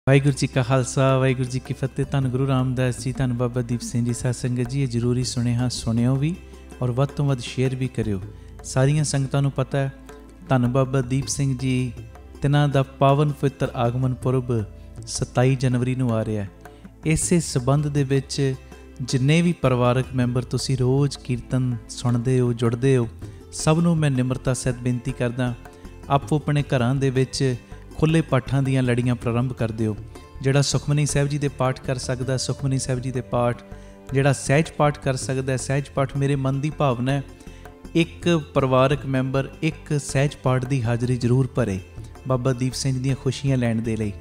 ਵਾਹਿਗੁਰੂ ਜੀ ਕਾ ਖਾਲਸਾ ਵਾਹਿਗੁਰੂ ਜੀ ਕੀ ਫਤਿਹ। ਧੰਨ ਗੁਰੂ ਰਾਮਦਾਸ ਜੀ, ਧੰਨ ਬਾਬਾ ਦੀਪ ਸਿੰਘ ਜੀ। ਸਾਧ ਸੰਗਤ ਜੀ, ਇਹ ਜ਼ਰੂਰੀ ਸੁਣਿਆ ਸੁਣਿਓ ਵੀ ਔਰ ਵੱਧ ਤੋਂ ਵੱਧ ਸ਼ੇਅਰ ਵੀ ਕਰਿਓ। ਸਾਰੀਆਂ ਸੰਗਤਾਂ ਨੂੰ ਪਤਾ ਹੈ ਧੰਨ ਬਾਬਾ ਦੀਪ ਸਿੰਘ ਜੀ ਤਿਨਾਂ ਦਾ ਪਾਵਨ ਪਵਿੱਤਰ ਆਗਮਨ ਪੁਰਬ 27 ਜਨਵਰੀ ਨੂੰ ਆ ਰਿਹਾ ਹੈ। ਇਸੇ ਸਬੰਧ ਦੇ ਵਿੱਚ ਜਿੰਨੇ ਵੀ ਪਰਿਵਾਰਕ ਮੈਂਬਰ ਤੁਸੀਂ ਰੋਜ਼ ਕੀਰਤਨ ਸੁਣਦੇ ਹੋ, ਜੁੜਦੇ ਹੋ, ਸਭ ਨੂੰ ਮੈਂ ਨਿਮਰਤਾ ਸਹਿਤ ਬੇਨਤੀ ਕਰਦਾ, ਆਪੋ ਆਪਣੇ ਘਰਾਂ ਦੇ ਵਿੱਚ ਖੁੱਲ੍ਹੇ ਪਾਠਾਂ ਦੀਆਂ ਲੜੀਆਂ ਪ੍ਰਾਰੰਭ ਕਰ ਦਿਓ। ਜਿਹੜਾ ਸੁਖਮਨੀ ਸਾਹਿਬ ਜੀ ਦੇ ਪਾਠ ਕਰ ਸਕਦਾ, ਸੁਖਮਨੀ ਸਾਹਿਬ ਜੀ ਦੇ ਪਾਠ, ਜਿਹੜਾ ਸਹਿਜ ਪਾਠ ਕਰ ਸਕਦਾ, ਸਹਿਜ ਪਾਠ। ਮੇਰੇ ਮਨ ਦੀ ਭਾਵਨਾ ਹੈ ਇੱਕ ਪਰਿਵਾਰਕ ਮੈਂਬਰ ਇੱਕ ਸਹਿਜ ਪਾਠ ਦੀ ਹਾਜ਼ਰੀ ਜ਼ਰੂਰ ਭਰੇ ਬਾਬਾ ਦੀਪ ਸਿੰਘ ਦੀਆਂ ਖੁਸ਼ੀਆਂ ਲੈਣ ਦੇ ਲਈ।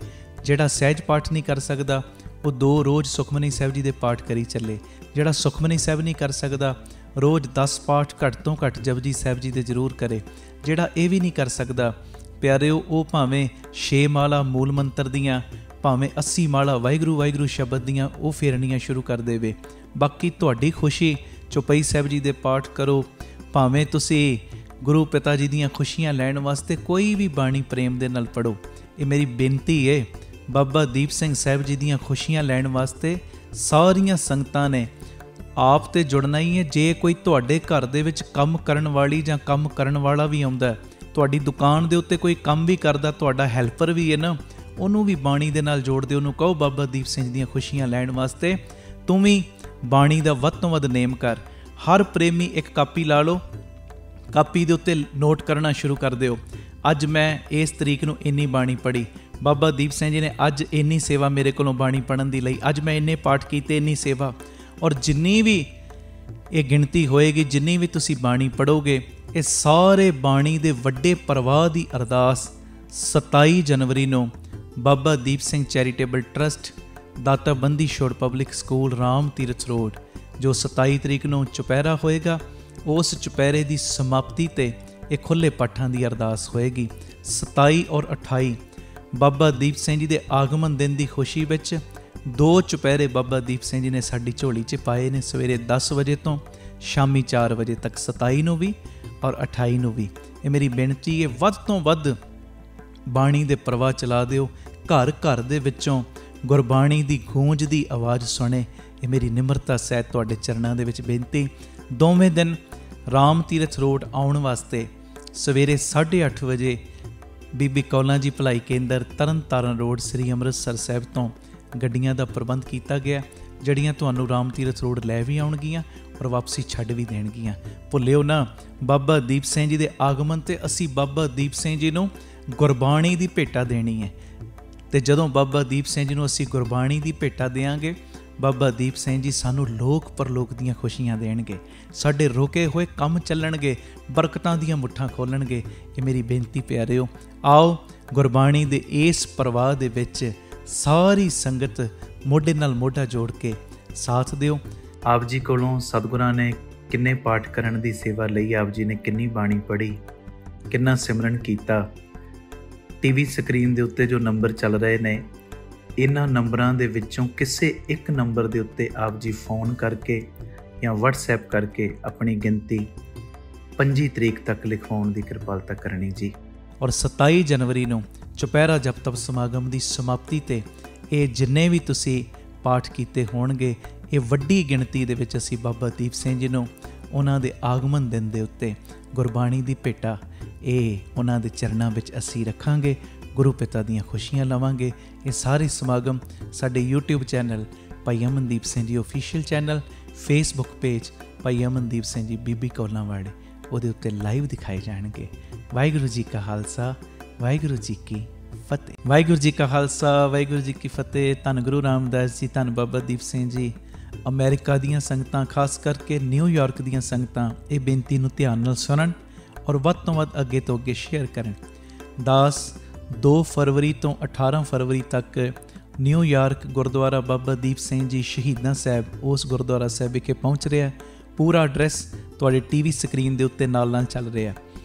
ਜਿਹੜਾ ਸਹਿਜ ਪਾਠ ਨਹੀਂ ਕਰ ਸਕਦਾ ਉਹ 2 ਰੋਜ਼ ਸੁਖਮਨੀ ਸਾਹਿਬ ਜੀ ਦੇ ਪਾਠ ਕਰੀ ਚੱਲੇ। ਜਿਹੜਾ ਸੁਖਮਨੀ ਸਾਹਿਬ ਨਹੀਂ ਕਰ ਸਕਦਾ ਰੋਜ਼ 10 ਪਾਠ ਘੱਟ ਤੋਂ ਘੱਟ ਜਪਜੀ ਸਾਹਿਬ ਜੀ ਦੇ ਜ਼ਰੂਰ ਕਰੇ। ਜਿਹੜਾ ਇਹ ਵੀ ਨਹੀਂ ਕਰ ਸਕਦਾ ਪਿਆਰਿਓ, ਉਹ ਭਾਵੇਂ 6 ਮਾਲਾ ਮੂਲ ਮੰਤਰ ਦੀਆਂ, ਭਾਵੇਂ 80 ਮਾਲਾ ਵਾਹਿਗੁਰੂ ਵਾਹਿਗੁਰੂ ਸ਼ਬਦ ਦੀਆਂ ਉਹ ਫੇਰਨੀਆਂ ਸ਼ੁਰੂ ਕਰ ਦੇਵੇ। ਬਾਕੀ ਤੁਹਾਡੀ ਖੁਸ਼ੀ, ਚੌਪਈ ਸਾਹਿਬ ਜੀ ਦੇ ਪਾਠ ਕਰੋ, ਭਾਵੇਂ ਤੁਸੀਂ ਗੁਰੂ ਪਿਤਾ ਜੀ ਦੀਆਂ ਖੁਸ਼ੀਆਂ ਲੈਣ ਵਾਸਤੇ ਕੋਈ ਵੀ ਬਾਣੀ ਪ੍ਰੇਮ ਦੇ ਨਾਲ ਪੜ੍ਹੋ। ਇਹ ਮੇਰੀ ਬੇਨਤੀ ਹੈ। ਬਾਬਾ ਦੀਪ ਸਿੰਘ ਸਾਹਿਬ ਜੀ ਦੀਆਂ ਖੁਸ਼ੀਆਂ ਲੈਣ ਵਾਸਤੇ ਸਾਰੀਆਂ ਸੰਗਤਾਂ ਨੇ ਆਪ ਤੇ ਜੁੜਨਾ ਹੀ ਹੈ। ਜੇ ਕੋਈ ਤੁਹਾਡੇ ਘਰ ਦੇ ਵਿੱਚ ਕੰਮ ਕਰਨ ਵਾਲੀ ਜਾਂ ਕੰਮ ਕਰਨ ਵਾਲਾ ਵੀ ਆਉਂਦਾ, ਤੁਹਾਡੀ ਦੁਕਾਨ ਦੇ ਉੱਤੇ ਕੋਈ ਕੰਮ ਵੀ ਕਰਦਾ, ਤੁਹਾਡਾ ਹੈਲਪਰ ਵੀ ਹੈ ਨਾ, ਉਹਨੂੰ ਵੀ ਬਾਣੀ ਦੇ ਨਾਲ ਜੋੜ ਦਿਓ। ਉਹਨੂੰ ਕਹੋ ਬਾਬਾ ਦੀਪ ਸਿੰਘ ਦੀਆਂ ਖੁਸ਼ੀਆਂ ਲੈਣ ਵਾਸਤੇ ਤੂੰ ਵੀ ਬਾਣੀ ਦਾ ਵੱਧ ਤੋਂ ਵੱਧ ਨੇਮ ਕਰ। ਹਰ ਪ੍ਰੇਮੀ ਇੱਕ ਕਾਪੀ ਲਾ ਲਓ, ਕਾਪੀ ਦੇ ਉੱਤੇ ਨੋਟ ਕਰਨਾ ਸ਼ੁਰੂ ਕਰ ਦਿਓ। ਅੱਜ ਮੈਂ ਇਸ ਤਰੀਕ ਨੂੰ ਇੰਨੀ ਬਾਣੀ ਪੜ੍ਹੀ, ਬਾਬਾ ਦੀਪ ਸਿੰਘ ਜੀ ਨੇ ਅੱਜ ਇੰਨੀ ਸੇਵਾ ਮੇਰੇ ਕੋਲੋਂ ਬਾਣੀ ਪੜ੍ਹਨ ਦੀ ਲਈ, ਅੱਜ ਮੈਂ ਇੰਨੇ ਪਾਠ ਕੀਤੇ, ਇੰਨੀ ਸੇਵਾ। ਔਰ ਜਿੰਨੀ ਵੀ ਇਹ ਗਿਣਤੀ ਹੋਏਗੀ, ਜਿੰਨੀ ਵੀ ਤੁਸੀਂ ਬਾਣੀ ਪੜ੍ਹੋਗੇ, ਇਹ ਸਾਰੇ ਬਾਣੀ ਦੇ ਵੱਡੇ ਪ੍ਰਵਾਹ ਦੀ ਅਰਦਾਸ 27 ਜਨਵਰੀ ਨੂੰ ਬਾਬਾ ਦੀਪ ਸਿੰਘ ਚੈਰੀਟੇਬਲ ਟਰਸਟ, ਦਾਤਾ Bandi Chhor public school, Ram Tirath road, ਜੋ 27 ਤਰੀਕ ਨੂੰ ਚੁਪਹਿਰਾ ਹੋਏਗਾ, ਉਸ ਚੁਪਹਿਰੇ ਦੀ ਸਮਾਪਤੀ 'ਤੇ ਇਹ ਖੁੱਲ੍ਹੇ ਪਾਠਾਂ ਦੀ ਅਰਦਾਸ ਹੋਏਗੀ। 27 ਔਰ 28 ਬਾਬਾ ਦੀਪ ਸਿੰਘ ਜੀ ਦੇ ਆਗਮਨ ਦਿਨ ਦੀ ਖੁਸ਼ੀ ਵਿੱਚ 2 ਚੁਪਹਿਰੇ ਬਾਬਾ ਦੀਪ ਸਿੰਘ ਜੀ ਨੇ ਸਾਡੀ ਝੋਲੀ 'ਚ ਪਾਏ ਨੇ, ਸਵੇਰੇ 10 ਵਜੇ ਤੋਂ ਸ਼ਾਮੀ 4 ਵਜੇ ਤੱਕ, 27 ਨੂੰ ਵੀ ਔਰ 28 ਨੂੰ ਵੀ। ਇਹ ਮੇਰੀ ਬੇਨਤੀ ਹੈ, ਵੱਧ ਤੋਂ ਵੱਧ ਬਾਣੀ ਦੇ ਪ੍ਰਵਾਹ ਚਲਾ ਦਿਓ। ਘਰ ਘਰ ਦੇ ਵਿੱਚੋਂ ਗੁਰਬਾਣੀ ਦੀ ਗੂੰਜ ਦੀ ਆਵਾਜ਼ ਸੁਣੇ। ਇਹ ਮੇਰੀ ਨਿਮਰਤਾ ਸਹਿਤ ਤੁਹਾਡੇ ਚਰਨਾਂ ਦੇ ਵਿੱਚ ਬੇਨਤੀ। ਦੋਵੇਂ ਦਿਨ ਰਾਮ ਤੀਰਥ ਰੋਡ ਆਉਣ ਵਾਸਤੇ ਸਵੇਰੇ 8:30 ਵਜੇ ਬੀਬੀ ਕੌਲਾਂ ਜੀ ਭਲਾਈ ਕੇਂਦਰ, ਤਰਨ ਤਾਰਨ ਰੋਡ, ਸ੍ਰੀ ਅੰਮ੍ਰਿਤਸਰ ਸਾਹਿਬ ਤੋਂ ਗੱਡੀਆਂ ਦਾ ਪ੍ਰਬੰਧ ਕੀਤਾ ਗਿਆ, ਜਿਹੜੀਆਂ ਤੁਹਾਨੂੰ ਰਾਮ ਤੀਰਥ ਰੋਡ ਲੈ ਵੀ ਆਉਣਗੀਆਂ ਔਰ ਵਾਪਸੀ ਛੱਡ ਵੀ ਦੇਣਗੀਆਂ। ਭੁੱਲਿਓ ਨਾ, ਬਾਬਾ ਦੀਪ ਸਿੰਘ ਜੀ ਦੇ ਆਗਮਨ 'ਤੇ ਅਸੀਂ ਬਾਬਾ ਦੀਪ ਸਿੰਘ ਜੀ ਨੂੰ ਗੁਰਬਾਣੀ ਦੀ ਭੇਟਾ ਦੇਣੀ ਹੈ। ਅਤੇ ਜਦੋਂ ਬਾਬਾ ਦੀਪ ਸਿੰਘ ਜੀ ਨੂੰ ਅਸੀਂ ਗੁਰਬਾਣੀ ਦੀ ਭੇਟਾ ਦਿਆਂਗੇ, ਬਾਬਾ ਦੀਪ ਸਿੰਘ ਜੀ ਸਾਨੂੰ ਲੋਕ ਪਰਲੋਕ ਦੀਆਂ ਖੁਸ਼ੀਆਂ ਦੇਣਗੇ, ਸਾਡੇ ਰੁਕੇ ਹੋਏ ਕੰਮ ਚੱਲਣਗੇ, ਬਰਕਤਾਂ ਦੀਆਂ ਮੁੱਠਾਂ ਖੋਲ੍ਹਣਗੇ। ਇਹ ਮੇਰੀ ਬੇਨਤੀ ਪਿਆਰਿਓ, ਆਓ ਗੁਰਬਾਣੀ ਦੇ ਇਸ ਪ੍ਰਵਾਹ ਦੇ ਵਿੱਚ ਸਾਰੀ ਸੰਗਤ ਮੋਢੇ ਨਾਲ ਮੋਢਾ ਜੋੜ ਕੇ ਸਾਥ ਦਿਓ। ਆਪ ਜੀ ਕੋਲੋਂ ਸਤਿਗੁਰਾਂ ਨੇ ਕਿੰਨੇ ਪਾਠ ਕਰਨ ਦੀ ਸੇਵਾ ਲਈ, ਆਪ ਜੀ ਨੇ ਕਿੰਨੀ ਬਾਣੀ ਪੜ੍ਹੀ, ਕਿੰਨਾ ਸਿਮਰਨ ਕੀਤਾ। ਟੀਵੀ ਸਕਰੀਨ ਦੇ ਉੱਤੇ ਜੋ ਨੰਬਰ ਚੱਲ ਰਹੇ ਨੇ, ਇਹਨਾਂ ਨੰਬਰਾਂ ਦੇ ਵਿੱਚੋਂ ਕਿਸੇ ਇੱਕ ਨੰਬਰ ਦੇ ਉੱਤੇ ਆਪ ਜੀ ਫੋਨ ਕਰਕੇ ਜਾਂ ਵਟਸਐਪ ਕਰਕੇ ਆਪਣੀ ਗਿਣਤੀ 25 ਤਰੀਕ ਤੱਕ ਲਿਖਵਾਉਣ ਦੀ ਕਿਰਪਾਲਤਾ ਕਰਨੀ ਜੀ। ਔਰ 27 ਜਨਵਰੀ ਨੂੰ ਚੁਪਹਿਰਾ ਜਪ ਤਪ ਸਮਾਗਮ ਦੀ ਸਮਾਪਤੀ 'ਤੇ ਇਹ ਜਿੰਨੇ ਵੀ ਤੁਸੀਂ ਪਾਠ ਕੀਤੇ ਹੋਣਗੇ, ਇਹ ਵੱਡੀ ਗਿਣਤੀ ਦੇ ਵਿੱਚ ਅਸੀਂ ਬਾਬਾ ਦੀਪ ਸਿੰਘ ਜੀ ਨੂੰ ਉਹਨਾਂ ਦੇ ਆਗਮਨ ਦਿਨ ਦੇ ਉੱਤੇ ਗੁਰਬਾਣੀ ਦੀ ਭੇਟਾ ਇਹ ਉਹਨਾਂ ਦੇ ਚਰਨਾਂ ਵਿੱਚ ਅਸੀਂ ਰੱਖਾਂਗੇ, ਗੁਰੂ ਪਿਤਾ ਦੀਆਂ ਖੁਸ਼ੀਆਂ ਲਵਾਂਗੇ। ਇਹ ਸਾਰੇ ਸਮਾਗਮ ਸਾਡੇ YouTube ਚੈਨਲ ਭਾਈ Amandeep Singh ji official channel, Facebook page ਭਾਈ ਅਮਨਦੀਪ ਸਿੰਘ ਜੀ ਬੀਬੀ ਕੌਲਾਂ ਵਾਲੇ, ਉਹਦੇ ਉੱਤੇ ਲਾਈਵ ਦਿਖਾਏ ਜਾਣਗੇ। ਵਾਹਿਗੁਰੂ ਜੀ ਕਾ ਖਾਲਸਾ, ਵਾਹਿਗੁਰੂ ਜੀ ਕੀ ਫਤਿਹ। ਵਾਹਿਗੁਰੂ ਜੀ ਕਾ ਖਾਲਸਾ, ਵਾਹਿਗੁਰੂ ਜੀ ਕੀ ਫਤਿਹ। ਧੰਨ ਗੁਰੂ ਰਾਮਦਾਸ ਜੀ, ਧੰਨ ਬਾਬਾ ਦੀਪ ਸਿੰਘ ਜੀ। ਅਮਰੀਕਾ ਦੀਆਂ ਸੰਗਤਾਂ, ਖਾਸ ਕਰਕੇ ਨਿਊਯਾਰਕ ਦੀਆਂ ਸੰਗਤਾਂ ਇਹ ਬੇਨਤੀ ਨੂੰ ਧਿਆਨ ਨਾਲ ਸੁਣਨ ਔਰ ਵੱਧ ਤੋਂ ਵੱਧ ਅੱਗੇ ਤੋਂ ਅੱਗੇ ਸ਼ੇਅਰ ਕਰਨ। 2 ਫਰਵਰੀ ਤੋਂ 18 ਫਰਵਰੀ ਤੱਕ ਨਿਊਯਾਰਕ ਗੁਰਦੁਆਰਾ ਬਾਬਾ ਦੀਪ ਸਿੰਘ ਜੀ ਸ਼ਹੀਦਾਂ ਸਾਹਿਬ, ਉਸ ਗੁਰਦੁਆਰਾ ਸਾਹਿਬ ਵਿਖੇ ਪਹੁੰਚ ਰਿਹਾ। ਪੂਰਾ ਐਡਰੈਸ ਤੁਹਾਡੇ ਟੀਵੀ ਸਕਰੀਨ ਦੇ ਉੱਤੇ ਨਾਲ ਨਾਲ ਚੱਲ ਰਿਹਾ।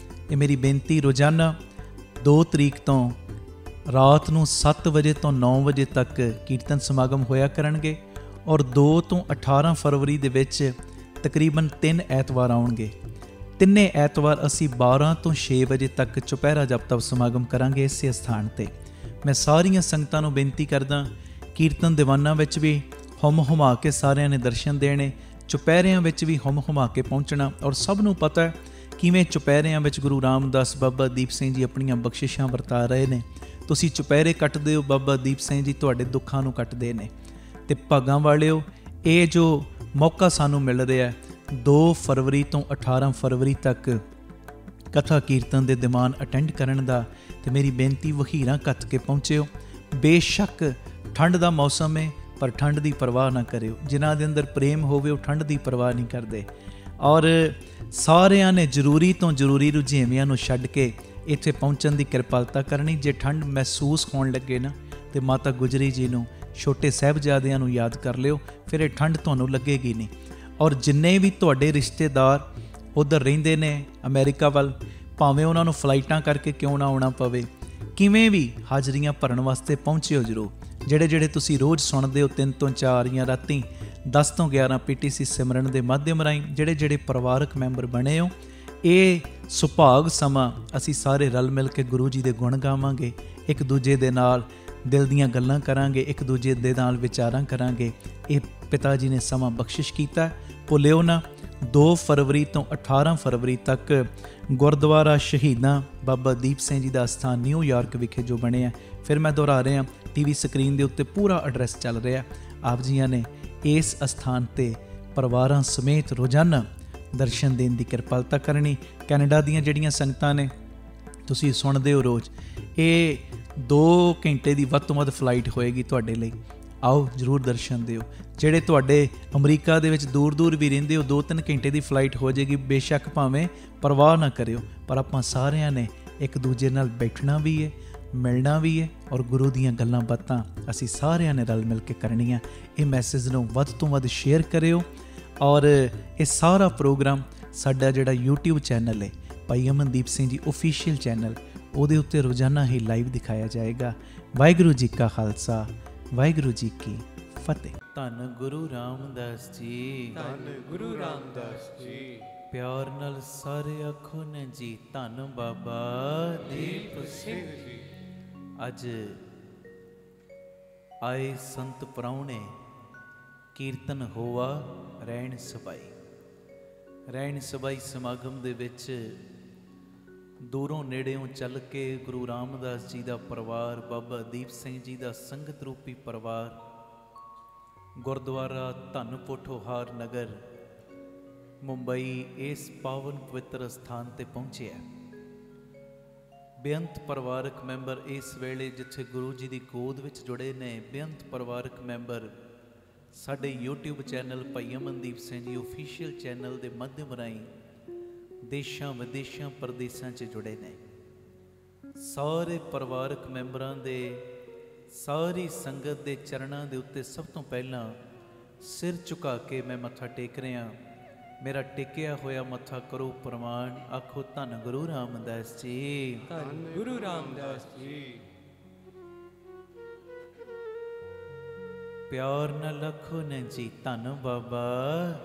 ਇਹ ਮੇਰੀ ਬੇਨਤੀ, ਰੋਜ਼ਾਨਾ 2 ਤਰੀਕ ਤੋਂ ਰਾਤ ਨੂੰ 7 ਵਜੇ ਤੋਂ 9 ਵਜੇ ਤੱਕ ਕੀਰਤਨ ਸਮਾਗਮ ਹੋਇਆ ਕਰਨਗੇ ਔਰ 2 ਤੋਂ 18 ਫਰਵਰੀ ਦੇ ਵਿੱਚ ਤਕਰੀਬਨ 3 ਐਤਵਾਰ ਆਉਣਗੇ। ਤਿੰਨੇ ਐਤਵਾਰ ਅਸੀਂ 12 ਤੋਂ 6 ਵਜੇ ਤੱਕ ਚੁਪਹਿਰਾ ਜਪ ਤਪ ਸਮਾਗਮ ਕਰਾਂਗੇ ਇਸੇ ਸਥਾਨ 'ਤੇ। मैं सारियां संगतां नूं बेनती करदा, कीर्तन दीवानां विच भी हुम हुमा के सारिਆਂ ने दर्शन देने, चुपैरियां विच भी हुम हुमा के पहुँचना। और सब नूं पता है किवें चुपैरियां विच गुरु रामदास बाबा दीप सिंह जी अपणियां बख्शिशां वरता रहे ने। तुसीं चुपैरे ਕੱਟਦੇ ਹੋ, बाबा दीप सिंह जी तुहाडे दुੱਖਾਂ ਨੂੰ ਕੱਟਦੇ ਨੇ। ਤੇ ਭਾਗਾਂ ਵਾਲਿਓ, ਇਹ ਜੋ ਮੌਕਾ ਸਾਨੂੰ ਮਿਲ ਰਿਹਾ 2 ਫਰਵਰੀ ਤੋਂ 18 ਫਰਵਰੀ ਤੱਕ ਕਥਾ ਕੀਰਤਨ ਦੇ ਦੀਵਾਨ ਅਟੈਂਡ ਕਰਨ ਦਾ, ਤੇ ਮੇਰੀ ਬੇਨਤੀ ਵਖੀਰਾਂ ਕੱਤ ਕੇ ਪਹੁੰਚਿਓ। ਬੇਸ਼ੱਕ ਠੰਡ ਦਾ ਮੌਸਮ ਹੈ, ਪਰ ਠੰਡ ਦੀ ਪਰਵਾਹ ਨਾ ਕਰਿਓ। ਜਿਨ੍ਹਾਂ ਦੇ ਅੰਦਰ ਪ੍ਰੇਮ ਹੋਵੇ ਉਹ ਠੰਡ ਦੀ ਪਰਵਾਹ ਨਹੀਂ ਕਰਦੇ। ਔਰ ਸਾਰਿਆਂ ਨੇ ਜ਼ਰੂਰੀ ਤੋਂ ਜ਼ਰੂਰੀ ਰੁਝੇਵਿਆਂ ਨੂੰ ਛੱਡ ਕੇ ਇੱਥੇ ਪਹੁੰਚਣ ਦੀ ਕਿਰਪਾਲਤਾ ਕਰਨੀ। ਜੇ ਠੰਡ ਮਹਿਸੂਸ ਹੋਣ ਲੱਗੇ ਨਾ, ਤੇ ਮਾਤਾ ਗੁਜਰੀ ਜੀ ਨੂੰ, ਛੋਟੇ ਸਾਹਿਬਜ਼ਾਦਿਆਂ ਨੂੰ ਯਾਦ ਕਰ ਲਿਓ, ਫਿਰ ਇਹ ਠੰਡ ਤੁਹਾਨੂੰ ਲੱਗੇਗੀ ਨਹੀਂ। ਔਰ ਜਿੰਨੇ ਵੀ ਤੁਹਾਡੇ ਰਿਸ਼ਤੇਦਾਰ ਉੱਧਰ ਰਹਿੰਦੇ ਨੇ ਅਮਰੀਕਾ ਵੱਲ, ਭਾਵੇਂ ਉਹਨਾਂ ਨੂੰ ਫਲਾਈਟਾਂ ਕਰਕੇ ਕਿਉਂ ਨਾ ਆਉਣਾ ਪਵੇ, ਕਿਵੇਂ ਵੀ ਹਾਜ਼ਰੀਆਂ ਭਰਨ ਵਾਸਤੇ ਪਹੁੰਚਿਓ ਜ਼ਰੂਰ। ਜਿਹੜੇ ਤੁਸੀਂ ਰੋਜ਼ ਸੁਣਦੇ ਹੋ 3 ਤੋਂ 4 ਜਾਂ ਰਾਤੀ 10 ਤੋਂ 11 PTC ਸਿਮਰਨ ਦੇ ਮਾਧਿਅਮ ਰਾਹੀਂ ਜਿਹੜੇ ਪਰਿਵਾਰਕ ਮੈਂਬਰ ਬਣੇ ਹੋ, ਇਹ ਸੁਭਾਗ ਸਮਾਂ ਅਸੀਂ ਸਾਰੇ ਰਲ ਮਿਲ ਕੇ ਗੁਰੂ ਜੀ ਦੇ ਗੁਣ ਗਾਵਾਂਗੇ, ਇੱਕ ਦੂਜੇ ਦੇ ਨਾਲ ਦਿਲ ਦੀਆਂ ਗੱਲਾਂ ਕਰਾਂਗੇ, ਇੱਕ ਦੂਜੇ ਦੇ ਨਾਲ ਵਿਚਾਰਾਂ ਕਰਾਂਗੇ। ਇਹ ਪਿਤਾ ਜੀ ਨੇ ਸਮਾਂ ਬਖਸ਼ਿਸ਼ ਕੀਤਾ, ਭੁੱਲਿਓ ਨਾ। 2 ਫਰਵਰੀ ਤੋਂ 18 ਫਰਵਰੀ ਤੱਕ ਗੁਰਦੁਆਰਾ ਸ਼ਹੀਦਾਂ ਬਾਬਾ ਦੀਪ ਸਿੰਘ ਜੀ ਦਾ ਸਥਾਨ ਨਿਊਯਾਰਕ ਵਿਖੇ ਜੋ ਬਣਿਆ, ਫਿਰ ਮੈਂ ਦੁਹਰਾ ਰਿਹਾ, TV ਸਕਰੀਨ ਦੇ ਉੱਤੇ ਪੂਰਾ ਐਡਰੈਸ ਚੱਲ ਰਿਹਾ। ਆਪ ਜੀਆਂ ਨੇ ਇਸ ਅਸਥਾਨ 'ਤੇ ਪਰਿਵਾਰਾਂ ਸਮੇਤ ਰੋਜ਼ਾਨਾ ਦਰਸ਼ਨ ਦੇਣ ਦੀ ਕਿਰਪਾਲਤਾ ਕਰਨੀ। ਕੈਨੇਡਾ ਦੀਆਂ ਜਿਹੜੀਆਂ ਸੰਗਤਾਂ ਨੇ, ਤੁਸੀਂ ਸੁਣਦੇ ਹੋ ਰੋਜ਼, ਇਹ 2 ਘੰਟੇ ਦੀ ਵੱਧ ਤੋਂ ਵੱਧ ਫਲਾਈਟ ਹੋਏਗੀ ਤੁਹਾਡੇ ਲਈ। ਆਓ ਜ਼ਰੂਰ ਦਰਸ਼ਨ ਦਿਓ। ਜਿਹੜੇ ਤੁਹਾਡੇ ਅਮਰੀਕਾ ਦੇ ਵਿੱਚ ਦੂਰ ਵੀ ਰਹਿੰਦੇ ਹੋ, 2-3 ਘੰਟੇ ਦੀ ਫਲਾਈਟ ਹੋ ਜਾਏਗੀ, ਬੇਸ਼ੱਕ ਭਾਵੇਂ ਪਰਵਾਹ ਨਾ ਕਰਿਓ, ਪਰ ਆਪਾਂ ਸਾਰਿਆਂ ਨੇ ਇੱਕ ਦੂਜੇ ਨਾਲ ਬੈਠਣਾ ਵੀ ਹੈ, ਮਿਲਣਾ ਵੀ ਹੈ, ਔਰ ਗੁਰੂ ਦੀਆਂ ਗੱਲਾਂ ਬਾਤਾਂ ਅਸੀਂ ਸਾਰਿਆਂ ਨੇ ਰਲ ਮਿਲ ਕੇ ਕਰਨੀਆਂ। ਇਹ ਮੈਸੇਜ ਨੂੰ ਵੱਧ ਤੋਂ ਵੱਧ ਸ਼ੇਅਰ ਕਰਿਓ। ਔਰ ਇਹ ਸਾਰਾ ਪ੍ਰੋਗਰਾਮ ਸਾਡਾ ਜਿਹੜਾ YouTube ਚੈਨਲ ਹੈ ਭਾਈ ਅਮਨਦੀਪ ਸਿੰਘ ਜੀ ਓਫੀਸ਼ੀਅਲ ਚੈਨਲ, ਉਹਦੇ ਉੱਤੇ ਰੋਜ਼ਾਨਾ ਹੀ ਲਾਈਵ ਦਿਖਾਇਆ ਜਾਏਗਾ। ਵਾਹਿਗੁਰੂ ਜੀ ਕਾ ਖਾਲਸਾ, ਵਾਹਿਗੁਰੂ ਜੀ ਕੀ ਫਤਿਹ। ਧੰਨ ਗੁਰੂ ਰਾਮਦਾਸ ਜੀ, ਧੰਨ ਗੁਰੂ ਰਾਮਦਾਸ ਜੀ। ਪਿਆਰ ਨਾਲ ਸਾਰੇ ਆਖੋ ਨੇ ਜੀ, ਧੰਨ ਬਾਬਾ ਦੀਪ ਸਿੰਘ ਜੀ। ਅੱਜ ਆਏ ਸੰਤ ਪ੍ਰਾਹੁਣੇ, ਕੀਰਤਨ ਹੋਆ ਰਹਿਣ ਸਬਾਈ ਸਮਾਗਮ ਦੇ ਵਿੱਚ ਦੂਰੋਂ ਨੇੜਿਓਂ ਚੱਲ ਕੇ ਗੁਰੂ ਰਾਮਦਾਸ ਜੀ ਦਾ ਪਰਿਵਾਰ, ਬਾਬਾ ਦੀਪ ਸਿੰਘ ਜੀ ਦਾ ਸੰਗਤ ਰੂਪੀ ਪਰਿਵਾਰ ਗੁਰਦੁਆਰਾ ਧੰਨ ਪੋਠੋਹਾਰ ਨਗਰ ਮੁੰਬਈ ਇਸ ਪਾਵਨ ਪਵਿੱਤਰ ਸਥਾਨ ਤੇ ਪਹੁੰਚਿਆ। ਬੇਅੰਤ ਪਰਿਵਾਰਕ ਮੈਂਬਰ ਇਸ ਵੇਲੇ ਜਿੱਥੇ ਗੁਰੂ ਜੀ ਦੀ ਗੋਦ ਵਿੱਚ ਜੁੜੇ ਨੇ, ਬੇਅੰਤ ਪਰਿਵਾਰਕ ਮੈਂਬਰ ਸਾਡੇ YouTube ਚੈਨਲ ਭਾਈ ਅਮਨਦੀਪ ਸਿੰਘ ਜੀ ਓਫੀਸ਼ੀਅਲ ਚੈਨਲ ਦੇ ਮਾਧਿਅਮ ਰਾਹੀਂ ਦੇਸ਼ਾਂ ਵਿਦੇਸ਼ਾਂ ਪ੍ਰਦੇਸ਼ਾਂ 'ਚ ਜੁੜੇ ਨੇ। ਸਾਰੇ ਪਰਿਵਾਰਕ ਮੈਂਬਰਾਂ ਦੇ, ਸਾਰੀ ਸੰਗਤ ਦੇ ਚਰਨਾਂ ਦੇ ਉੱਤੇ ਸਭ ਤੋਂ ਪਹਿਲਾਂ ਸਿਰ ਝੁਕਾ ਕੇ ਮੈਂ ਮੱਥਾ ਟੇਕ ਰਿਹਾ। ਮੇਰਾ ਟੇਕਿਆ ਹੋਇਆ ਮੱਥਾ ਕਰੋ ਪ੍ਰਵਾਨ, ਆਖੋ ਧੰਨ ਗੁਰੂ ਰਾਮਦਾਸ ਜੀ, ਧੰਨ ਗੁਰੂ ਰਾਮਦਾਸ ਜੀ। ਪਿਆਰ ਨਾਲ ਆਖੋ ਨੇ ਜੀ, ਧੰਨ ਬਾਬਾ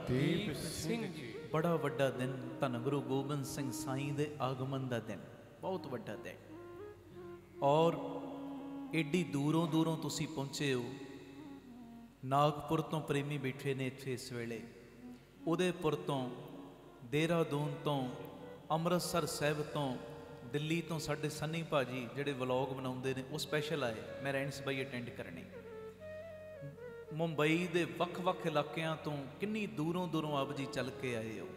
ਦੀਪ ਸਿੰਘ ਜੀ। ਬੜਾ ਵੱਡਾ ਦਿਨ, ਧੰਨ ਗੁਰੂ ਗੋਬਿੰਦ ਸਿੰਘ ਸਾਈਂ ਦੇ ਆਗਮਨ ਦਾ ਦਿਨ, ਬਹੁਤ ਵੱਡਾ ਦਿਨ। ਔਰ ਏਡੀ ਦੂਰੋਂ ਤੁਸੀਂ ਪਹੁੰਚੇ ਹੋ। ਨਾਗਪੁਰ ਤੋਂ ਪ੍ਰੇਮੀ ਬੈਠੇ ਨੇ ਇੱਥੇ ਇਸ ਵੇਲੇ, ਉਦੈਪੁਰ ਤੋਂ, ਦੇਹਰਾਦੂਨ ਤੋਂ, ਅੰਮ੍ਰਿਤਸਰ ਸਾਹਿਬ ਤੋਂ, ਦਿੱਲੀ ਤੋਂ ਸਾਡੇ ਸੰਨੀ ਭਾਜੀ ਜਿਹੜੇ ਵਲੌਗ ਬਣਾਉਂਦੇ ਨੇ ਉਹ ਸਪੈਸ਼ਲ ਆਏ, ਮੈਂ ਰਹਿਣ ਸਬਾਈ ਅਟੈਂਡ ਕਰਨੀ। ਮੁੰਬਈ ਦੇ ਵੱਖ-ਵੱਖ ਇਲਾਕਿਆਂ ਤੋਂ ਕਿੰਨੀ ਦੂਰੋਂ ਆਪ ਜੀ ਚੱਲ ਕੇ ਆਏ ਹੋ।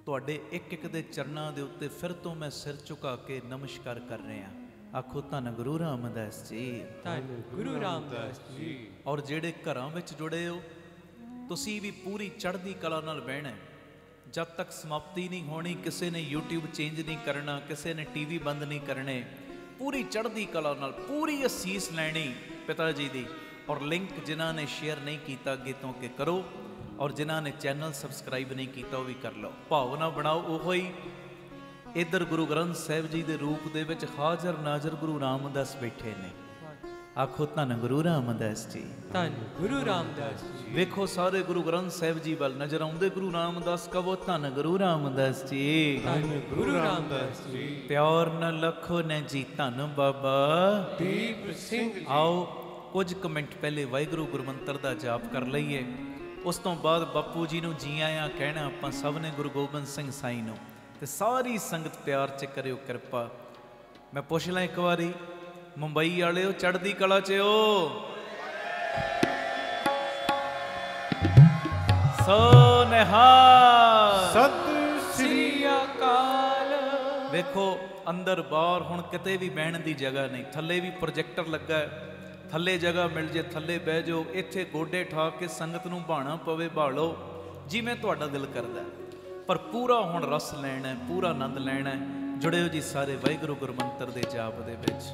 ਤੁਹਾਡੇ ਇੱਕ ਦੇ ਚਰਨਾਂ ਦੇ ਉੱਤੇ ਫਿਰ ਤੋਂ ਮੈਂ ਸਿਰ ਝੁਕਾ ਕੇ ਨਮਸਕਾਰ ਕਰ ਰਿਹਾ। ਆਖੋ ਧੰਨ ਗੁਰੂ ਰਾਮਦਾਸ ਜੀ, ਧੰਨ ਗੁਰੂ ਰਾਮਦਾਸ ਜੀ। ਔਰ ਜਿਹੜੇ ਘਰਾਂ ਵਿੱਚ ਜੁੜੇ ਹੋ, ਤੁਸੀਂ ਵੀ ਪੂਰੀ ਚੜ੍ਹਦੀ ਕਲਾ ਨਾਲ ਬਹਿਣਾ। ਜਦ ਤੱਕ ਸਮਾਪਤੀ ਨਹੀਂ ਹੋਣੀ, ਕਿਸੇ ਨੇ YouTube ਚੇਂਜ ਨਹੀਂ ਕਰਨਾ, ਕਿਸੇ ਨੇ TV ਬੰਦ ਨਹੀਂ ਕਰਨੇ। ਪੂਰੀ ਚੜ੍ਹਦੀ ਕਲਾ ਨਾਲ ਪੂਰੀ ਅਸੀਸ ਲੈਣੀ ਪਿਤਾ ਜੀ ਦੀ। ਔਰ ਲਿੰਕ ਜਿਨ੍ਹਾਂ ਨੇ ਸ਼ੇਅਰ ਨਹੀਂ ਕੀਤਾ ਅੱਗੇ ਤੋਂ ਅੱਗੇ ਕਰੋ, ਔਰ ਜਿਨ੍ਹਾਂ ਨੇ ਚੈਨਲ ਸਬਸਕ੍ਰਾਈਬ ਨਹੀਂ ਕੀਤਾ ਉਹ ਵੀ ਕਰ ਲਓ। ਭਾਵਨਾ ਬਣਾਓ ਉਹੋ ਹੀ। ਇੱਧਰ ਗੁਰੂ ਗ੍ਰੰਥ ਸਾਹਿਬ ਜੀ ਦੇ ਰੂਪ ਦੇ ਵਿੱਚ ਹਾਜ਼ਰ ਨਾਜ਼ਰ ਗੁਰੂ ਰਾਮਦਾਸ ਬੈਠੇ ਨੇ। ਆਖੋ ਧੰਨ ਗੁਰੂ ਰਾਮਦਾਸ ਜੀ। ਧੰਨ ਗੁਰੂ ਰਾਮਦਾਸ ਜੀ। ਵੇਖੋ ਸਾਰੇ ਗੁਰੂ ਗ੍ਰੰਥ ਸਾਹਿਬ ਜੀ ਵੱਲ ਨਜ਼ਰ ਆਉਂਦੇ ਗੁਰੂ ਰਾਮਦਾਸ ਕਹੋ ਧੰਨ ਗੁਰੂ ਰਾਮਦਾਸ ਜੀ। ਧੰਨ ਗੁਰੂ ਰਾਮਦਾਸ ਜੀ। ਪਿਆਰ ਨ ਲਖੋ ਨ ਜੀ ਧੰਨ ਬਾਬਾ ਦੀਪ ਸਿੰਘ ਜੀ। ਆਓ ਕੁਝ ਕੁ ਮਿੰਟ ਪਹਿਲੇ ਵਾਹਿਗੁਰੂ ਗੁਰਮੰਤਰ ਦਾ ਜਾਪ ਕਰ ਲਈਏ। ਉਸ ਤੋਂ ਬਾਅਦ ਬਾਪੂ ਜੀ ਨੂੰ ਜੀ ਆਇਆਂ ਕਹਿਣਾ ਆਪਾਂ ਸਭ ਨੇ ਗੁਰੂ ਗੋਬਿੰਦ ਸਿੰਘ ਸਾਈਂ ਨੂੰ, ਤੇ ਸਾਰੀ ਸੰਗਤ ਪਿਆਰ 'ਚ ਕਰਿਓ ਕਿਰਪਾ। ਮੈਂ ਪੁੱਛ ਲਾਂ ਇੱਕ ਵਾਰੀ, ਮੁੰਬਈ ਵਾਲਿਓ ਚੜ੍ਹਦੀ ਕਲਾ 'ਚ ਹੋ? ਸੋ ਨਿਹਾਲ ਸਤਿ ਸ੍ਰੀ ਅਕਾਲ। ਵੇਖੋ ਅੰਦਰ ਬਾਹਰ ਹੁਣ ਕਿਤੇ ਵੀ ਬਹਿਣ ਦੀ ਜਗ੍ਹਾ ਨਹੀਂ, ਥੱਲੇ ਵੀ ਪ੍ਰੋਜੈਕਟਰ ਲੱਗਾ ਹੈ, ਥੱਲੇ ਜਗ੍ਹਾ ਮਿਲ ਜੇ ਥੱਲੇ ਬਹਿ ਜਾਓ, ਇੱਥੇ ਗੋਡੇ ਠਾ ਕੇ ਸੰਗਤ ਨੂੰ ਬਾਣਾ ਪਵੇ ਬਾਲੋ ਜਿਵੇਂ ਤੁਹਾਡਾ ਦਿਲ ਕਰਦਾ, ਪਰ ਪੂਰਾ ਹੁਣ ਰਸ ਲੈਣਾ ਹੈ, ਪੂਰਾ ਆਨੰਦ ਲੈਣਾ ਹੈ। ਜੁੜਿਓ ਜੀ ਸਾਰੇ ਵਾਹਿਗੁਰੂ ਗੁਰਮੰਤਰ ਦੇ ਜਾਪ ਦੇ ਵਿੱਚ।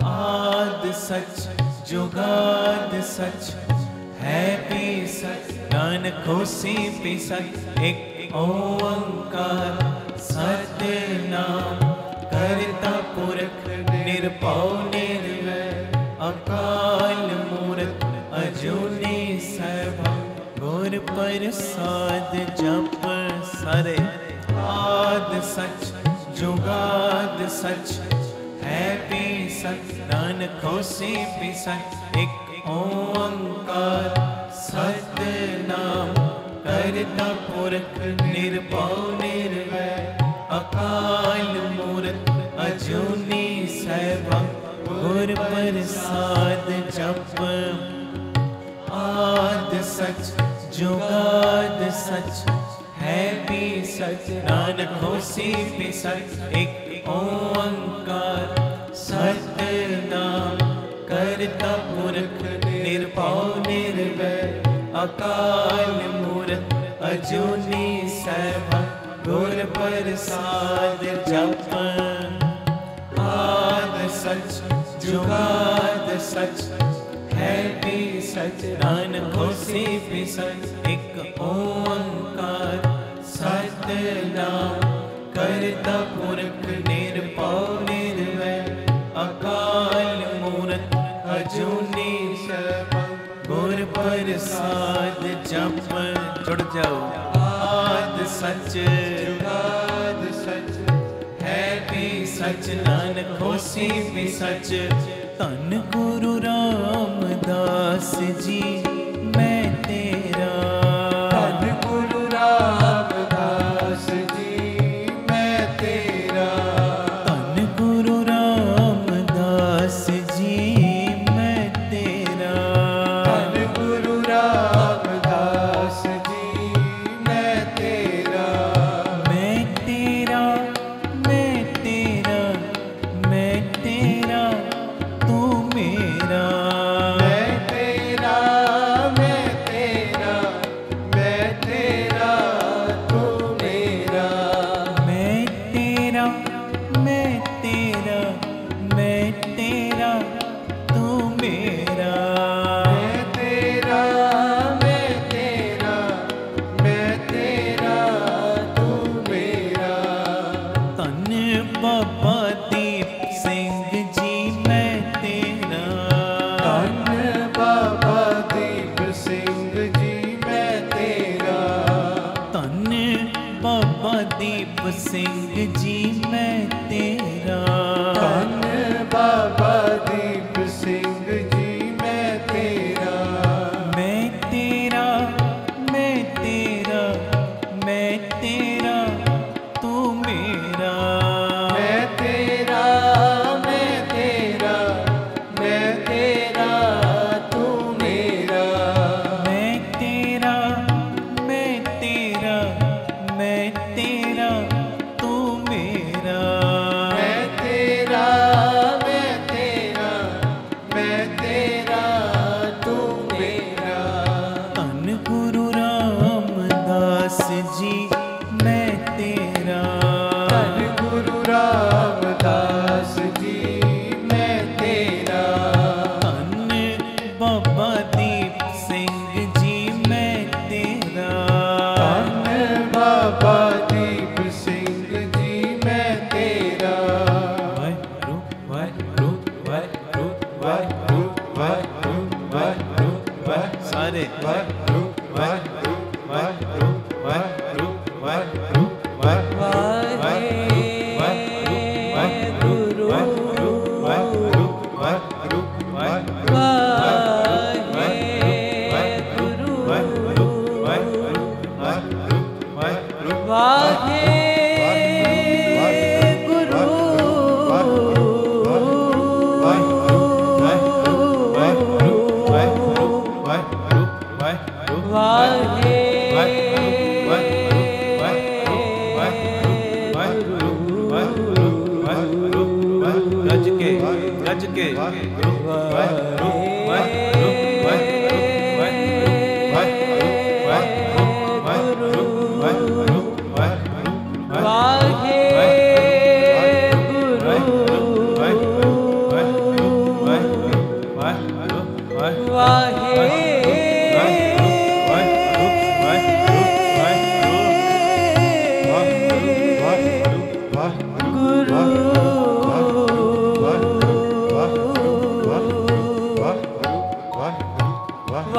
आद सच जुगाद सच है भी सच नानक होसी भी सच एक ओंकार सतनाम करता पुरख निर्भौ निर्वैर अकाल मूरत अजूनी सरभं गुर प्रसाद जप सारे आद सच जुगाद सच है भी सच नानक होसी भी सच एक ओंकार सतनाम करता पुरख निर्भौ निर्वैर अकाल मूरत अजूनी सरभं गुर प्रसाद जप आद सच जुगाद सच है भी सच नानक होसी भी सच एक ओंकार सतनाम करता पुरख निर्भौ निर्वैर अकाल मूरत अजूनी सरभं गुर प्रसाद जप आद सच जुगाद सच है भी सच नानक होसी भी सच एक ओंकार सतनाम करता पुरख निर्भौ निर्वैर अकाल मूरत अजूनी सरभं गुर प्रसाद जप जुड़ जाओ आद सच जुगाद सच है भी सच नानक होसी भी सच धन गुरु रामदास जी मैं तेरा धन गुरु रामदास जी मैं तेरा धन गुरु रामदास जी मैं तेरा धन गुरु रामदास जी मैं तेरा मैं तेरा मैं तेरा मैं तेरा तू मेरा मैं तेरा मैं तेरा मैं तेरा तू मेरा मैं तेरा मैं तेरा मैं तेरा तू मेरा मैं तेरा मैं तेरा मैं तेरा तू मेरा धन बाबा दीप सिंह जी मैं तेरा धन बाबा दीप सिंह जी मैं तेरा धन बाबा दीप सिंह जी मैं तेरा धन बाबा दीप सिंह जी मैं तेरा मैं तेरा मैं तेरा मैं तेरा तू मेरा मैं तेरा मैं तेरा मैं तेरा तू मेरा मैं तेरा मैं तेरा मैं तेरा तू मेरा मैं तेरा मैं तेरा मैं तेरा तू मेरा धन गुरु रामदास जी मैं तेरा धन गुरु रामदास जी मैं तेरा धन बाबा दीप सिंह जी मैं तेरा धन बाबा दीप सिंह जी मैं तेरा वाਹਿਗੁਰੂ ਵਾਹਿਗੁਰੂ ਵਾਹਿਗੁਰੂ ਵਾਹਿਗੁਰੂ ਵਾਹਿਗੁਰੂ ਵਾਹਿਗੁਰੂ ਵਾਹਿਗੁਰੂ ਸਾਰੇ ਵਾਹਿਗੁਰੂ ਵਾਹਿਗੁਰੂ ਵਾਹਿਗੁਰੂ ਵਾਹਿਗੁਰੂ ਵਾਹਿਗੁਰੂ ਵਾਹਿਗੁਰੂ ਗੱਜ ਕੇ ਵਾਹਿਗੁਰੂ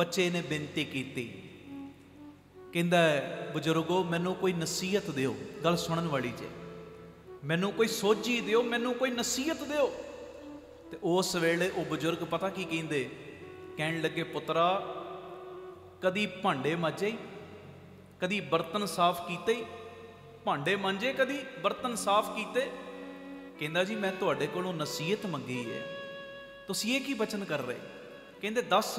ਬੱਚੇ ਨੇ ਬੇਨਤੀ ਕੀਤੀ, ਕਹਿੰਦਾ ਬਜ਼ੁਰਗੋ ਮੈਨੂੰ ਕੋਈ ਨਸੀਹਤ ਦਿਓ, ਗੱਲ ਸੁਣਨ ਵਾਲੀ ਜੇ, ਮੈਨੂੰ ਕੋਈ ਸੋਝੀ ਦਿਓ, ਮੈਨੂੰ ਕੋਈ ਨਸੀਹਤ ਦਿਓ। ਤੇ ਉਸ ਵੇਲੇ ਉਹ ਬਜ਼ੁਰਗ ਪਤਾ ਕੀ ਕਹਿੰਦੇ, ਕਹਿਣ ਲੱਗੇ ਪੁੱਤਰਾ ਕਦੀ ਭਾਂਡੇ ਮਾਂਜੇ, ਕਦੀ ਬਰਤਨ ਸਾਫ਼ ਕੀਤੇ, ਭਾਂਡੇ ਮਾਂਜੇ ਕਦੀ ਬਰਤਨ ਸਾਫ਼ ਕੀਤੇ। ਕਹਿੰਦਾ ਜੀ ਮੈਂ ਤੁਹਾਡੇ ਕੋਲੋਂ ਨਸੀਹਤ ਮੰਗੀ ਹੈ, ਤੁਸੀਂ ਇਹ ਕੀ ਬਚਨ ਕਰ ਰਹੇ? ਕਹਿੰਦੇ ਦੱਸ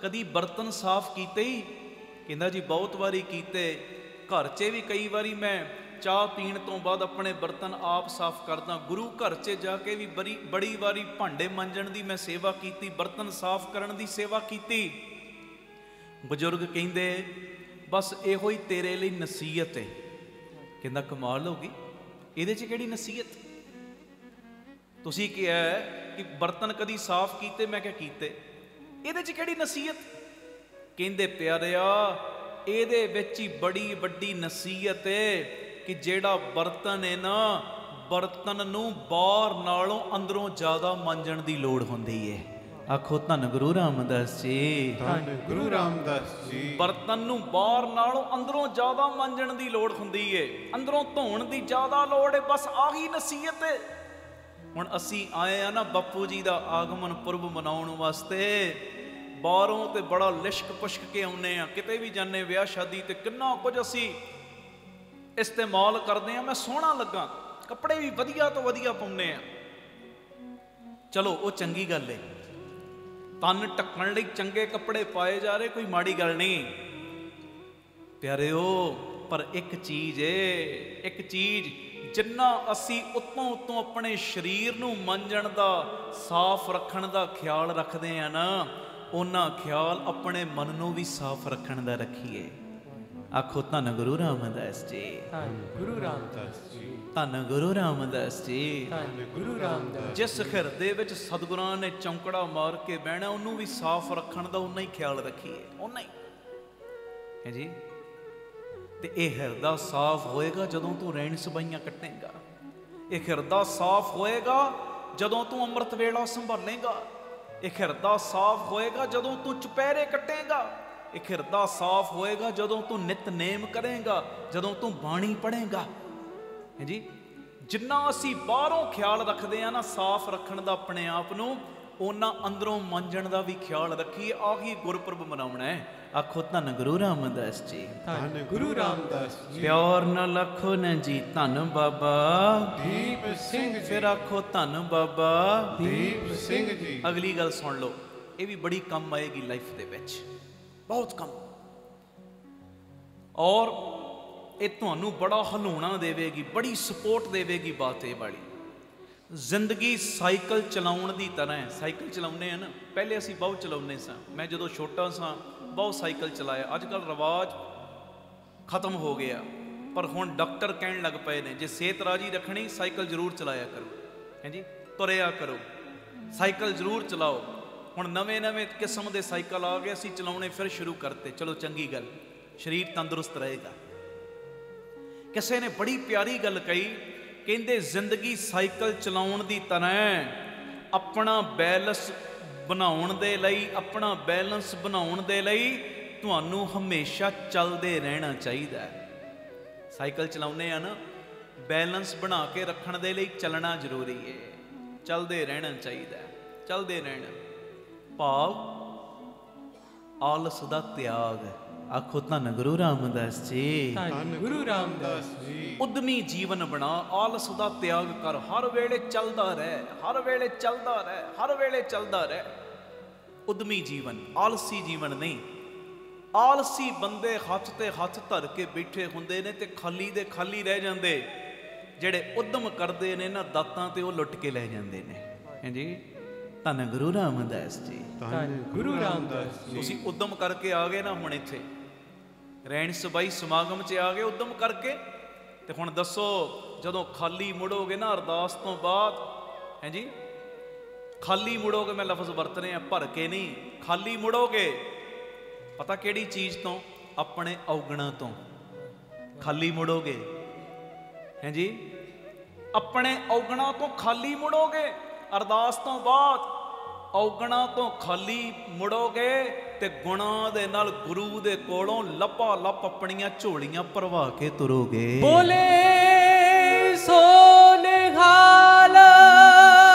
ਕਦੀ ਬਰਤਨ ਸਾਫ਼ ਕੀਤੇ ਹੀ? ਕਹਿੰਦਾ ਜੀ ਬਹੁਤ ਵਾਰੀ ਕੀਤੇ, ਘਰ 'ਚ ਵੀ ਕਈ ਵਾਰੀ ਮੈਂ ਚਾਹ ਪੀਣ ਤੋਂ ਬਾਅਦ ਆਪਣੇ ਬਰਤਨ ਆਪ ਸਾਫ਼ ਕਰਦਾ, ਗੁਰੂ ਘਰ 'ਚ ਜਾ ਕੇ ਵੀ ਬੜੀ ਵਾਰੀ ਭਾਂਡੇ ਮਾਂਜਣ ਦੀ ਮੈਂ ਸੇਵਾ ਕੀਤੀ, ਬਰਤਨ ਸਾਫ਼ ਕਰਨ ਦੀ ਸੇਵਾ ਕੀਤੀ। ਬਜ਼ੁਰਗ ਕਹਿੰਦੇ ਬਸ ਇਹੋ ਹੀ ਤੇਰੇ ਲਈ ਨਸੀਹਤ ਹੈ। ਕਹਿੰਦਾ ਕਮਾਲ ਹੋ ਗਈ, ਇਹਦੇ 'ਚ ਕਿਹੜੀ ਨਸੀਹਤ? ਤੁਸੀਂ ਕਿਹਾ ਕਿ ਬਰਤਨ ਕਦੀ ਸਾਫ਼ ਕੀਤੇ, ਮੈਂ ਕਿਹਾ ਕੀਤੇ, ਇਹਦੇ 'ਚ ਕਿਹੜੀ ਨਸੀਹਤ? ਕਹਿੰਦੇ ਪਿਆਰਿਆ ਇਹਦੇ ਵਿੱਚ ਹੀ ਬੜੀ ਵੱਡੀ ਨਸੀਹਤ ਹੈ ਕਿ ਜਿਹੜਾ ਬਰਤਨ ਹੈ ਨਾ, ਬਰਤਨ ਨੂੰ ਬਾਹਰ ਨਾਲੋਂ ਅੰਦਰੋਂ ਜ਼ਿਆਦਾ ਮਾਂਜਣ ਦੀ ਲੋੜ ਹੁੰਦੀ ਹੈ। ਆਖੋ ਧੰਨ ਗੁਰੂ ਰਾਮਦਾਸ ਜੀ, ਧੰਨ ਗੁਰੂ ਰਾਮਦਾਸ ਜੀ। ਬਰਤਨ ਨੂੰ ਬਾਹਰ ਨਾਲੋਂ ਅੰਦਰੋਂ ਜ਼ਿਆਦਾ ਮਾਂਜਣ ਦੀ ਲੋੜ ਹੁੰਦੀ ਹੈ, ਅੰਦਰੋਂ ਧੋਣ ਦੀ ਜ਼ਿਆਦਾ ਲੋੜ ਹੈ। ਬਸ ਆਹੀ ਨਸੀਹਤ ਹੈ। ਹੁਣ ਅਸੀਂ ਆਏ ਆ ਨਾ ਬਾਪੂ ਜੀ ਦਾ ਆਗਮਨ ਪੁਰਬ ਮਨਾਉਣ ਵਾਸਤੇ, ਬਾਹਰੋਂ ਤੇ ਬੜਾ ਲਿਸ਼ਕ ਪੁਸ਼ਕ ਕੇ ਆਉਂਦੇ ਆ, ਕਿਤੇ ਵੀ ਜਾਂਦੇ ਵਿਆਹ ਸ਼ਾਦੀ ਤੇ ਕਿੰਨਾ ਕੁਝ ਅਸੀਂ ਇਸਤੇਮਾਲ ਕਰਦੇ ਆ। ਮੈਂ ਸੋਹਣਾ ਲੱਗਾ, ਕੱਪੜੇ ਵੀ ਵਧੀਆ ਤੋਂ ਵਧੀਆ ਪਾਉਂਦੇ ਆ, ਚਲੋ ਉਹ ਚੰਗੀ ਗੱਲ ਏ, ਤਨ ਢੱਕਣ ਲਈ ਚੰਗੇ ਕੱਪੜੇ ਪਾਏ ਜਾ ਰਹੇ, ਕੋਈ ਮਾੜੀ ਗੱਲ ਨਹੀਂ ਪਿਆਰਿਓ। ਪਰ ਇੱਕ ਚੀਜ਼ ਏ, ਇੱਕ ਚੀਜ਼, ਜਿੰਨਾ ਅਸੀਂ ਉੱਤੋਂ ਆਪਣੇ ਸਰੀਰ ਨੂੰ ਮਾਂਜਣ ਦਾ, ਸਾਫ਼ ਰੱਖਣ ਦਾ ਖਿਆਲ ਰੱਖਦੇ ਆ ਨਾ, ਉਹਨਾਂ ਖਿਆਲ ਆਪਣੇ ਮਨ ਨੂੰ ਵੀ ਸਾਫ਼ ਰੱਖਣ ਦਾ ਰੱਖੀਏ। ਆਖੋ ਧੰਨ ਗੁਰੂ ਰਾਮਦਾਸ ਜੀ, ਧੰਨ ਗੁਰੂ ਰਾਮਦਾਸ ਜੀ, ਧੰਨ ਗੁਰੂ ਰਾਮਦਾਸ ਜੀ, ਧੰਨ ਗੁਰੂ ਰਾਮਦਾਸ। ਜਿਸ ਹਿਰਦੇ ਵਿੱਚ ਸਤਿਗੁਰਾਂ ਨੇ ਚੌਂਕੜਾ ਮਾਰ ਕੇ ਬਹਿਣਾ, ਉਹਨੂੰ ਵੀ ਸਾਫ਼ ਰੱਖਣ ਦਾ ਉਨਾ ਹੀ ਖਿਆਲ ਰੱਖੀਏ, ਉਨਾ ਹੀ ਹੈ ਜੀ। ਤੇ ਇਹ ਹਿਰਦਾ ਸਾਫ਼ ਹੋਏਗਾ ਜਦੋਂ ਤੂੰ ਰਹਿਣ ਸਬਾਈਆਂ ਕੱਟੇਗਾ, ਇਹ ਹਿਰਦਾ ਸਾਫ਼ ਹੋਏਗਾ ਜਦੋਂ ਤੂੰ ਅੰਮ੍ਰਿਤ ਵੇਲਾ ਸੰਭਾਲੇਗਾ, ਇਹ ਹਿਰਦਾ ਸਾਫ਼ ਹੋਏਗਾ ਜਦੋਂ ਤੂੰ ਚੁਪਹਿਰੇ ਕੱਟੇਗਾ, ਇਹ ਹਿਰਦਾ ਸਾਫ਼ ਹੋਏਗਾ ਜਦੋਂ ਤੂੰ ਨਿਤਨੇਮ ਕਰੇਗਾ, ਜਦੋਂ ਤੂੰ ਬਾਣੀ ਪੜ੍ਹੇਗਾ, ਹੈ ਜੀ। ਜਿੰਨਾ ਅਸੀਂ ਬਾਹਰੋਂ ਖਿਆਲ ਰੱਖਦੇ ਆ ਨਾ ਸਾਫ਼ ਰੱਖਣ ਦਾ ਆਪਣੇ ਆਪ ਨੂੰ, ਉਹਨਾਂ ਅੰਦਰੋਂ ਮਾਂਜਣ ਦਾ ਵੀ ਖਿਆਲ ਰੱਖੀਏ। ਆਹੀ ਗੁਰਪੁਰਬ ਮਨਾਉਣਾ ਹੈ। ਆਖੋ ਧੰਨ ਗੁਰੂ ਰਾਮਦਾਸ ਜੀ, ਧੰਨ ਗੁਰੂ ਰਾਮਦਾਸ ਜੀ। ਪਿਆਰ ਨਾਲ ਆਖੋ ਨਾ ਜੀ ਧੰਨ ਬਾਬਾ ਦੀਪ ਸਿੰਘ ਜੀ। ਫਿਰ ਆਖੋ ਧੰਨ ਬਾਬਾ ਦੀਪ ਸਿੰਘ ਜੀ। ਅਗਲੀ ਗੱਲ ਸੁਣ ਲਓ, ਇਹ ਵੀ ਬੜੀ ਕੰਮ ਆਏਗੀ ਲਾਈਫ ਦੇ ਵਿੱਚ, ਬਹੁਤ ਕੰਮ, ਔਰ ਇਹ ਤੁਹਾਨੂੰ ਬੜਾ ਹਲੂਣਾ ਦੇਵੇਗੀ, ਬੜੀ ਸਪੋਰਟ ਦੇਵੇਗੀ ਬਾਤ ਇਹ ਵਾਲੀ। ਜ਼ਿੰਦਗੀ ਸਾਈਕਲ ਚਲਾਉਣ ਦੀ ਤਰ੍ਹਾਂ ਹੈ। ਸਾਈਕਲ ਚਲਾਉਂਦੇ ਆ ਨਾ, ਪਹਿਲੇ ਅਸੀਂ ਬਹੁਤ ਚਲਾਉਂਦੇ ਸਾਂ, ਮੈਂ ਜਦੋਂ ਛੋਟਾ ਸਾਂ ਬਹੁਤ ਸਾਈਕਲ ਚਲਾਇਆ। ਅੱਜ ਕੱਲ੍ਹ ਰਿਵਾਜ ਖਤਮ ਹੋ ਗਿਆ, ਪਰ ਹੁਣ ਡਾਕਟਰ ਕਹਿਣ ਲੱਗ ਪਏ ਨੇ ਜੇ ਸਿਹਤ ਰਾਜੀ ਰੱਖਣੀ ਸਾਈਕਲ ਜ਼ਰੂਰ ਚਲਾਇਆ ਕਰੋ, ਹੈ ਜੀ, ਤੁਰਿਆ ਕਰੋ, ਸਾਈਕਲ ਜ਼ਰੂਰ ਚਲਾਓ। ਹੁਣ ਨਵੇਂ ਕਿਸਮ ਦੇ ਸਾਈਕਲ ਆ ਗਏ, ਅਸੀਂ ਚਲਾਉਣੇ ਫਿਰ ਸ਼ੁਰੂ ਕਰਤੇ, ਚਲੋ ਚੰਗੀ ਗੱਲ, ਸਰੀਰ ਤੰਦਰੁਸਤ ਰਹੇਗਾ। ਕਿਸੇ ਨੇ ਬੜੀ ਪਿਆਰੀ ਗੱਲ ਕਹੀ, ਕਹਿੰਦੇ ਜ਼ਿੰਦਗੀ ਸਾਈਕਲ ਚਲਾਉਣ ਦੀ ਤਰ੍ਹਾਂ, ਆਪਣਾ ਬੈਲੈਂਸ ਬਣਾਉਣ ਦੇ ਲਈ, ਆਪਣਾ ਬੈਲੈਂਸ ਬਣਾਉਣ ਦੇ ਲਈ ਤੁਹਾਨੂੰ ਹਮੇਸ਼ਾ ਚੱਲਦੇ ਰਹਿਣਾ ਚਾਹੀਦਾ ਹੈ। ਸਾਈਕਲ ਚਲਾਉਂਦੇ ਆ ਨਾ, ਬੈਲੈਂਸ ਬਣਾ ਕੇ ਰੱਖਣ ਦੇ ਲਈ ਚੱਲਣਾ ਜ਼ਰੂਰੀ ਹੈ, ਚੱਲਦੇ ਰਹਿਣਾ ਚਾਹੀਦਾ, ਚੱਲਦੇ ਰਹਿਣਾ। ਭਾਵ ਆਲਸ ਦਾ ਤਿਆਗ। ਆਖੋ ਧੰਨ ਗੁਰੂ ਰਾਮਦਾਸ ਜੀ, ਧੰਨ ਗੁਰੂ ਰਾਮਦਾਸ ਜੀ। ਉਦਮੀ ਜੀਵਨ ਬਣਾ, ਆਲਸ ਦਾ ਤਿਆਗ ਕਰ, ਹਰ ਵੇਲੇ ਚੱਲਦਾ ਰਹਿ, ਹਰ ਵੇਲੇ ਚੱਲਦਾ ਰਹਿ, ਹਰ ਵੇਲੇ ਚੱਲਦਾ ਰਹਿ। ਉਦਮੀ ਜੀਵਨ, ਆਲਸੀ ਜੀਵਨ ਨਹੀਂ। ਆਲਸੀ ਬੰਦੇ ਹੱਥ ਤੇ ਹੱਥ ਧਰ ਕੇ ਬੈਠੇ ਹੁੰਦੇ ਨੇ ਤੇ ਖਾਲੀ ਦੇ ਖਾਲੀ ਰਹਿ ਜਾਂਦੇ। ਜਿਹੜੇ ਉਦਮ ਕਰਦੇ ਨੇ ਨਾ ਦਾਤਾਂ ਤੇ, ਉਹ ਲੁੱਟ ਕੇ ਲੈ ਜਾਂਦੇ ਨੇ, ਹੈ ਜੀ। ਧੰਨ ਗੁਰੂ ਰਾਮਦਾਸ ਜੀ, ਧੰਨ ਗੁਰੂ ਰਾਮਦਾਸ ਜੀ। ਤੁਸੀਂ ਉਦਮ ਕਰਕੇ ਆ ਗਏ ਨਾ, ਹੁਣ ਇੱਥੇ ਰਹਿਣ ਸਬਾਈ ਸਮਾਗਮ 'ਚ ਆ ਗਏ ਉਦਮ ਕਰਕੇ, ਤੇ ਹੁਣ ਦੱਸੋ ਜਦੋਂ ਖਾਲੀ ਮੁੜੋਗੇ ਨਾ ਅਰਦਾਸ ਤੋਂ ਬਾਅਦ, ਹੈ ਜੀ, ਖਾਲੀ ਮੁੜੋਗੇ, ਮੈਂ ਲਫ਼ਜ਼ ਵਰਤ ਰਿਹਾ, ਭਰ ਕੇ ਨਹੀਂ, ਖਾਲੀ ਮੁੜੋਗੇ। ਪਤਾ ਕਿਹੜੀ ਚੀਜ਼ ਤੋਂ? ਆਪਣੇ ਔਗਣਾਂ ਤੋਂ ਖਾਲੀ ਮੁੜੋਗੇ, ਹੈ ਜੀ, ਆਪਣੇ ਔਗਣਾਂ ਤੋਂ ਖਾਲੀ ਮੁੜੋਗੇ ਅਰਦਾਸ ਤੋਂ ਬਾਅਦ। ਔਗਣਾ ਤੋਂ ਖਾਲੀ ਮੁੜੋਗੇ ਤੇ ਗੁਣਾਂ ਦੇ ਨਾਲ ਗੁਰੂ ਦੇ ਕੋਲੋਂ ਲੱਪਾ ਲੱਪ ਆਪਣੀਆਂ ਝੋਲੀਆਂ ਭਰਵਾ ਕੇ ਤੁਰੋਗੇ। ਬੋਲੇ ਸੋ ਨਿਹਾਲ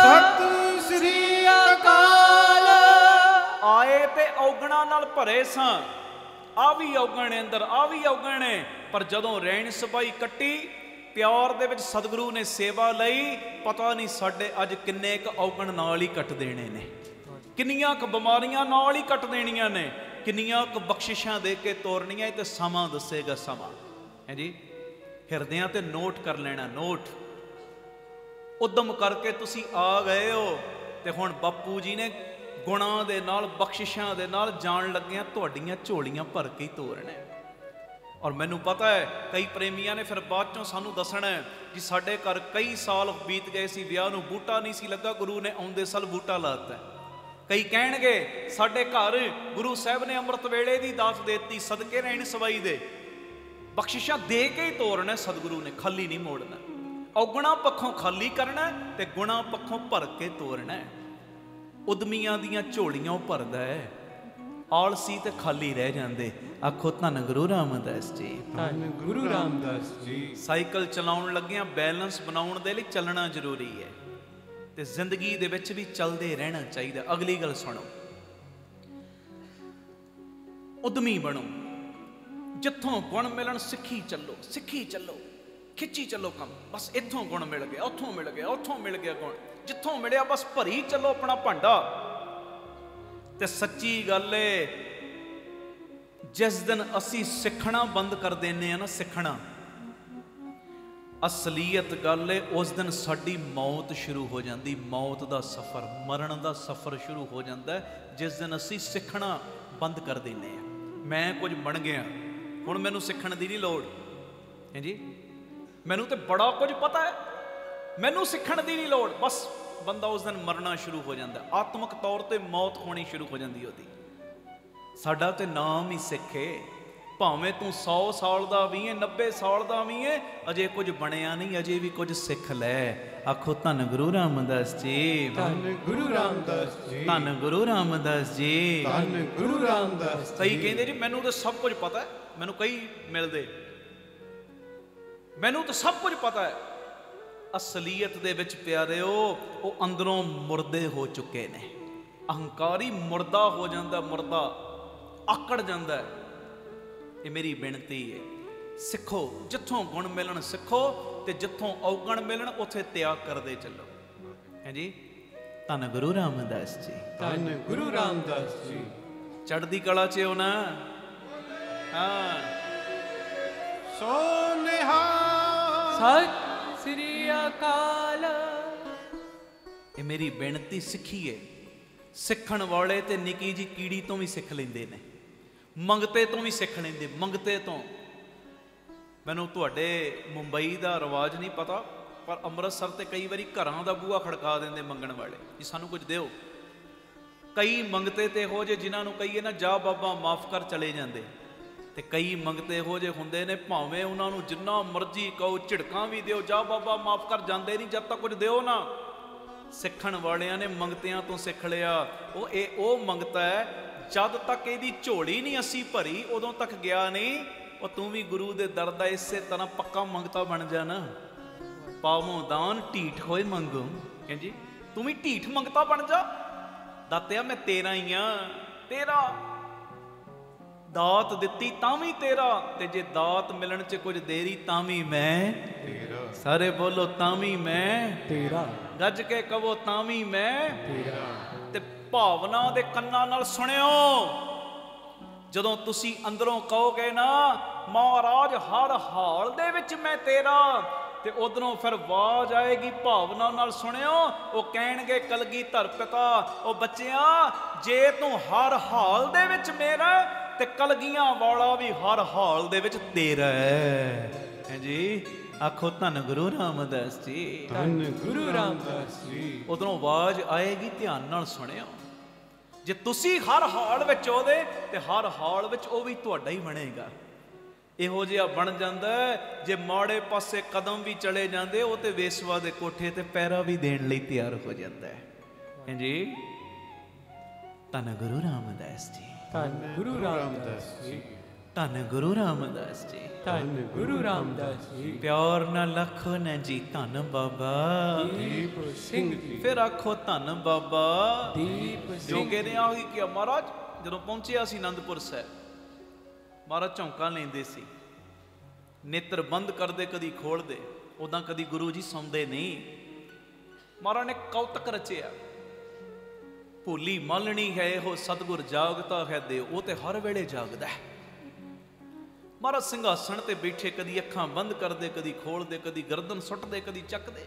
ਸਤਿ ਸ੍ਰੀ ਅਕਾਲ। ਆਏ ਤੇ ਔਗਣਾ ਨਾਲ ਭਰੇ ਸਾਂ, ਆ ਵੀ ਔਗਣ ਅੰਦਰ, ਆ ਵੀ ਔਗਣ ਹੈ, ਪਰ ਜਦੋਂ ਰਹਿਣ ਸਬਾਈ ਕੱਟੀ ਪਿਆਰ ਦੇ ਵਿੱਚ ਸਤਿਗੁਰੂ ਨੇ ਸੇਵਾ ਲਈ, ਪਤਾ ਨਹੀਂ ਸਾਡੇ ਅੱਜ ਕਿੰਨੇ ਕੁ ਔਗਣ ਨਾਲ ਹੀ ਕੱਟ ਦੇਣੇ ਨੇ, ਕਿੰਨੀਆਂ ਕੁ ਬਿਮਾਰੀਆਂ ਨਾਲ ਹੀ ਕੱਟ ਦੇਣੀਆਂ ਨੇ, ਕਿੰਨੀਆਂ ਕੁ ਬਖਸ਼ਿਸ਼ਾਂ ਦੇ ਕੇ ਤੋਰਨੀਆਂ। ਤੇ ਸਮਾਂ ਦੱਸੇਗਾ, ਸਮਾਂ ਹੈ ਜੀ। ਹਿਰਦਿਆਂ ਤੇ ਨੋਟ ਕਰ ਲੈਣਾ, ਨੋਟ। ਉਦਮ ਕਰਕੇ ਤੁਸੀਂ ਆ ਗਏ ਹੋ ਤੇ ਹੁਣ ਬਾਪੂ ਜੀ ਨੇ ਗੁਣਾਂ ਦੇ ਨਾਲ ਬਖਸ਼ਿਸ਼ਾਂ ਦੇ ਨਾਲ ਜਾਣ ਲੱਗਿਆਂ ਤੁਹਾਡੀਆਂ ਝੋਲੀਆਂ ਭਰ ਕੇ ਹੀ ਤੋਰਨਾ। ਔਰ ਮੈਨੂੰ ਪਤਾ ਹੈ ਕਈ ਪ੍ਰੇਮੀਆਂ ਨੇ ਫਿਰ ਬਾਅਦ ਚੋਂ ਸਾਨੂੰ ਦੱਸਣਾ ਕਿ ਸਾਡੇ ਘਰ ਕਈ ਸਾਲ ਬੀਤ ਗਏ ਸੀ, ਵਿਆਹ ਨੂੰ ਬੂਟਾ ਨਹੀਂ ਸੀ ਲੱਗਾ, ਗੁਰੂ ਨੇ ਆਉਂਦੇ ਸਾਲ ਬੂਟਾ ਲਾਤਾ। ਕਈ ਕਹਿਣਗੇ ਸਾਡੇ ਘਰ ਗੁਰੂ ਸਾਹਿਬ ਨੇ ਅੰਮ੍ਰਿਤ ਵੇਲੇ ਦੀ ਦਾਤ ਦੇਤੀ, ਸਦਕੇ ਰਹਿਣ ਸਵਾਈ ਦੇ। ਬਖਸ਼ਿਸ਼ਾਂ ਦੇ ਕੇ ਹੀ ਤੋਰਨਾ ਸਤਿਗੁਰੂ ਨੇ, ਖਾਲੀ ਨਹੀਂ ਮੋੜਨਾ। ਔਗੁਣਾ ਪੱਖੋਂ ਖਾਲੀ ਕਰਨਾ ਤੇ ਗੁਣਾ ਪੱਖੋਂ ਭਰ ਕੇ ਤੋਰਨਾ। ਉਦਮੀਆਂ ਦੀਆਂ ਝੋਲੀਆਂ ਉਹ ਭਰਦਾ ਹੈ, ਆਲਸੀ ਤੇ ਖਾਲੀ ਰਹਿ ਜਾਂਦੇ। ਆਖੋ ਧੰਨ ਗੁਰੂ ਰਾਮਦਾਸ ਜੀ, ਧੰਨ ਗੁਰੂ ਰਾਮਦਾਸ ਜੀ। ਸਾਈਕਲ ਚਲਾਉਣ ਲੱਗਿਆਂ ਬੈਲੈਂਸ ਬਣਾਉਣ ਦੇ ਲਈ ਚੱਲਣਾ ਜ਼ਰੂਰੀ ਹੈ ਤੇ ਜ਼ਿੰਦਗੀ ਦੇ ਵਿੱਚ ਵੀ ਚੱਲਦੇ ਰਹਿਣਾ ਚਾਹੀਦਾ। ਅਗਲੀ ਗੱਲ ਸੁਣੋ, ਉਦਮੀ ਬਣੋ, ਜਿੱਥੋਂ ਗੁਣ ਮਿਲਣ ਸਿੱਖੀ ਚੱਲੋ, ਸਿੱਖੀ ਚੱਲੋ, ਖਿੱਚੀ ਚੱਲੋ ਕੰਮ। ਬਸ ਇੱਥੋਂ ਗੁਣ ਮਿਲ ਗਿਆ, ਉੱਥੋਂ ਮਿਲ ਗਿਆ, ਉੱਥੋਂ ਮਿਲ ਗਿਆ ਗੁਣ, ਜਿੱਥੋਂ ਮਿਲਿਆ ਬਸ ਭਰੀ ਚੱਲੋ ਆਪਣਾ ਭਾਂਡਾ। ਤੇ ਸੱਚੀ ਗੱਲ ਏ, ਜਿਸ ਦਿਨ ਅਸੀਂ ਸਿੱਖਣਾ ਬੰਦ ਕਰ ਦਿੰਦੇ ਆ ਨਾ, ਸਿੱਖਣਾ ਅਸਲੀਅਤ ਗੱਲ ਏ, ਉਸ ਦਿਨ ਸਾਡੀ ਮੌਤ ਸ਼ੁਰੂ ਹੋ ਜਾਂਦੀ। ਮੌਤ ਦਾ ਸਫ਼ਰ, ਮਰਨ ਦਾ ਸਫ਼ਰ ਸ਼ੁਰੂ ਹੋ ਜਾਂਦਾ ਜਿਸ ਦਿਨ ਅਸੀਂ ਸਿੱਖਣਾ ਬੰਦ ਕਰ ਦਿੰਦੇ ਆ। ਮੈਂ ਕੁਝ ਬਣ ਗਿਆ, ਹੁਣ ਮੈਨੂੰ ਸਿੱਖਣ ਦੀ ਨਹੀਂ ਲੋੜ ਹੈ ਜੀ, ਮੈਨੂੰ ਤੇ ਬੜਾ ਕੁਝ ਪਤਾ ਹੈ, ਮੈਨੂੰ ਸਿੱਖਣ ਦੀ ਨਹੀਂ ਲੋੜ। ਬਸ ਬੰਦਾ ਉਸ ਦਿਨ ਮਰਨਾ ਸ਼ੁਰੂ ਹੋ ਜਾਂਦਾ, ਆਤਮਿਕ ਤੌਰ ਤੇ ਮੌਤ ਹੋਣੀ ਸ਼ੁਰੂ ਹੋ ਜਾਂਦੀ ਉਹਦੀ। ਸਾਡਾ ਤੇ ਨਾਮ ਹੀ ਸਿੱਖੇ, ਭਾਵੇਂ ਤੂੰ 100 ਸਾਲ ਦਾ ਵੀ ਹੈ, 90 ਸਾਲ ਦਾ ਵੀ ਹੈ, ਅਜੇ ਕੁਝ ਬਣਿਆ ਨਹੀਂ, ਅਜੇ ਵੀ ਕੁਝ ਸਿੱਖ ਲੈ। ਆਖੋ ਧੰਨ ਗੁਰੂ ਰਾਮਦਾਸ ਜੀ, ਧੰਨ ਗੁਰੂ ਰਾਮਦਾਸ ਜੀ, ਧੰਨ ਗੁਰੂ ਰਾਮਦਾਸ ਜੀ, ਧੰਨ ਗੁਰੂ ਰਾਮਦਾਸ। ਕਈ ਕਹਿੰਦੇ ਜੀ ਮੈਨੂੰ ਤਾਂ ਸਭ ਕੁਝ ਪਤਾ ਹੈ, ਮੈਨੂੰ ਕਈ ਮਿਲਦੇ, ਮੈਨੂੰ ਤਾਂ ਸਭ ਕੁਝ ਪਤਾ ਹੈ। ਅਸਲੀਅਤ ਦੇ ਵਿੱਚ ਪਿਆਰਿਓ ਉਹ ਅੰਦਰੋਂ ਮੁਰਦੇ ਹੋ ਚੁੱਕੇ ਨੇ। ਅਹੰਕਾਰੀ ਮੁਰਦਾ ਹੋ ਜਾਂਦਾ, ਮੁਰਦਾ ਆਕੜ ਜਾਂਦਾ। ਇਹ ਮੇਰੀ ਬੇਨਤੀ ਹੈ, ਸਿੱਖੋ, ਜਿੱਥੋਂ ਗੁਣ ਮਿਲਣ ਸਿੱਖੋ ਤੇ ਜਿੱਥੋਂ ਔਗਣ ਮਿਲਣ ਉੱਥੇ ਤਿਆਗ ਕਰਦੇ ਚੱਲੋ। ਹੈ ਜੀ, ਧੰਨ ਗੁਰੂ ਰਾਮਦਾਸ ਜੀ, ਧੰਨ ਗੁਰੂ ਰਾਮਦਾਸ ਜੀ। ਚੜ੍ਹਦੀ ਕਲਾ 'ਚ ਹੋ ਨਾ। ਹਾਂ, ਸੋ ਨਿਹਾਲ ਸਤਿ ਸ੍ਰੀ ਅਕਾਲ। ਇਹ ਮੇਰੀ ਬੇਨਤੀ ਸਿੱਖੀਏ। ਸਿੱਖਣ ਵਾਲੇ ਤੇ ਨਿੱਕੀ ਜੀ ਕੀੜੀ ਤੋਂ ਵੀ ਸਿੱਖ ਲੈਂਦੇ ਨੇ, ਮੰਗਤੇ ਤੋਂ ਵੀ ਸਿੱਖ ਲੈਂਦੇ, ਮੰਗਤੇ ਤੋਂ। ਮੈਨੂੰ ਤੁਹਾਡੇ ਮੁੰਬਈ ਦਾ ਰਿਵਾਜ ਨਹੀਂ ਪਤਾ, ਪਰ ਅੰਮ੍ਰਿਤਸਰ ਤੇ ਕਈ ਵਾਰੀ ਘਰਾਂ ਦਾ ਬੂਹਾ ਖੜਕਾ ਦਿੰਦੇ ਮੰਗਣ ਵਾਲੇ ਕਿ ਸਾਨੂੰ ਕੁਝ ਦਿਓ। ਕਈ ਮੰਗਤੇ ਤੇ ਇਹੋ ਜਿਹੇ ਜਿਨ੍ਹਾਂ ਨੂੰ ਕਹੀਏ ਨਾ ਜਾ ਬਾਬਾ ਮਾਫ ਕਰ ਚਲੇ ਜਾਂਦੇ, ਤੇ ਕਈ ਮੰਗਤੇ ਇਹੋ ਜਿਹੇ ਹੁੰਦੇ ਨੇ ਭਾਵੇਂ ਉਹਨਾਂ ਨੂੰ ਜਿੰਨਾ ਮਰਜ਼ੀ ਕਹੋ, ਝਿੜਕਾਂ ਵੀ ਦਿਓ, ਜਾ ਬਾਬਾ ਮਾਫ ਕਰ, ਜਾਂਦੇ ਨਹੀਂ ਜਦ ਤੱਕ ਕੁਝ ਦਿਓ ਨਾ। ਸਿੱਖਣ ਵਾਲਿਆਂ ਨੇ ਮੰਗਤਿਆਂ ਤੋਂ ਸਿੱਖ ਲਿਆ। ਉਹ ਮੰਗਤਾ ਹੈ ਜਦ ਤੱਕ ਇਹਦੀ ਝੋਲੀ ਨਹੀਂ ਅਸੀਂ ਭਰੀ ਉਦੋਂ ਤੱਕ ਗਿਆ ਨਹੀਂ। ਉਹ ਤੂੰ ਵੀ ਗੁਰੂ ਦੇ ਦਰ ਦਾ ਇਸੇ ਤਰ੍ਹਾਂ ਪੱਕਾ ਮੰਗਤਾ ਬਣ ਜਾ ਨਾ। ਪਾਵੋਂ ਦਾਨ ਢੀਠ ਹੋਏ ਮੰਗੋ, ਕਹਿੰਦੀ ਤੂੰ ਵੀ ਢੀਠ ਮੰਗਤਾ ਬਣ ਜਾ। ਦਾਤਿਆ ਮੈਂ ਤੇਰਾ ਹੀ ਆ, ਤੇਰਾ ਦਾਤ ਦਿੱਤੀ ਤਾਂ ਵੀ ਤੇਰਾ, ਤੇ ਜੇ ਦਾਤ ਮਿਲਣ 'ਚ ਕੁਝ ਦੇਰੀ ਤਾਂ ਵੀ ਮੈਂ ਤੇਰਾ। ਸਾਰੇ ਬੋਲੋ ਤਾਂ ਵੀ ਮੈਂ ਤੇਰਾ, ਗੱਜ ਕੇ ਕਹੋ ਤਾਂ ਵੀ ਮੈਂ ਤੇਰਾ। ਤੇ ਭਾਵਨਾ ਦੇ ਕੰਨਾਂ ਨਾਲ ਸੁਣਿਓ। ਜਦੋਂ ਤੁਸੀਂ ਅੰਦਰੋਂ ਕਹੋਗੇ ਨਾ ਮਹਾਰਾਜ ਹਰ ਹਾਲ ਦੇ ਵਿੱਚ ਮੈਂ ਤੇਰਾ, ਤੇ ਉਧਰੋਂ ਫਿਰ ਆਵਾਜ਼ ਆਏਗੀ ਭਾਵਨਾ ਨਾਲ ਸੁਣਿਓ। ਉਹ ਕਹਿਣਗੇ ਕਲਗੀਧਰ ਪਿਤਾ, ਉਹ ਬੱਚਿਆ ਜੇ ਤੂੰ ਹਰ ਹਾਲ ਦੇ ਵਿੱਚ ਮੇਰਾ ਤੇ ਕਲਗੀਆਂ ਵਾਲਾ ਵੀ ਹਰ ਹਾਲ ਦੇ ਵਿੱਚ ਤੇਰਾ ਹੈ ਜੀ। ਆਖੋ ਧੰਨ ਗੁਰੂ ਰਾਮਦਾਸ ਜੀ, ਧੰਨ ਗੁਰੂ ਰਾਮਦਾਸ ਜੀ। ਉਧਰੋਂ ਆਵਾਜ਼ ਆਏਗੀ, ਧਿਆਨ ਨਾਲ ਸੁਣਿਓ। ਜੇ ਤੁਸੀਂ ਹਰ ਹਾਲ ਵਿੱਚ ਉਹਦੇ, ਤੇ ਹਰ ਹਾਲ ਵਿੱਚ ਉਹ ਵੀ ਤੁਹਾਡਾ ਹੀ ਬਣੇਗਾ। ਇਹੋ ਜਿਹਾ ਬਣ ਜਾਂਦਾ ਜੇ ਮਾੜੇ ਪਾਸੇ ਕਦਮ ਵੀ ਚਲੇ ਜਾਂਦੇ, ਉਹ ਤੇ ਵੇਸਵਾ ਦੇ ਕੋਠੇ ਤੇ ਪੈਰਾ ਵੀ ਦੇਣ ਲਈ ਤਿਆਰ ਹੋ ਜਾਂਦਾ ਹੈ ਜੀ। ਧੰਨ ਗੁਰੂ ਰਾਮਦਾਸ ਜੀ, ਧੰਨ ਗੁਰੂ ਰਾਮਦਾਸ ਜੀ, ਧੰਨ ਗੁਰੂ ਰਾਮਦਾਸ ਜੀ, ਧੰਨ ਗੁਰੂ ਰਾਮਦਾਸ ਜੀ। ਪਿਆਰ ਨਾਲ ਆਖੋ ਨਾ ਜੀ ਧੰਨ ਬਾਬਾ ਦੀਪ ਸਿੰਘ ਜੀ, ਫਿਰ ਆਖੋ ਧੰਨ ਬਾਬਾ ਦੀਪ ਸਿੰਘ। ਜੋਗੇ ਨੇ ਆਹੀ ਕਿਹਾ। ਮਹਾਰਾਜ ਜਦੋਂ ਪਹੁੰਚਿਆ ਸੀ ਅਨੰਦਪੁਰ ਸਾਹਿਬ, ਮਹਾਰਾਜ ਝੌਂਕਾਂ ਲੈਂਦੇ ਸੀ, ਨੇਤਰ ਬੰਦ ਕਰਦੇ ਕਦੀ ਖੋਲਦੇ, ਉਦਾਂ ਕਦੀ ਗੁਰੂ ਜੀ ਸੌਂਦੇ ਨਹੀਂ। ਮਹਾਰਾਜ ਨੇ ਕੌਤਕ ਰਚਿਆ, ਭੋਲੀ ਮਾਲਣੀ ਹੈ ਇਹੋ ਸਤਿਗੁਰ ਜਾਗਤਾ ਹੈ ਦੇ, ਉਹ ਤੇ ਹਰ ਵੇਲੇ ਜਾਗਦਾ ਹੈ। ਮਹਾਰਾਜ ਸਿੰਘਾਸਣ ਤੇ ਬੈਠੇ, ਕਦੀ ਅੱਖਾਂ ਬੰਦ ਕਰਦੇ, ਕਦੀ ਖੋਲਦੇ, ਕਦੀ ਗਰਦਨ ਸੁੱਟਦੇ, ਕਦੀ ਚੱਕਦੇ।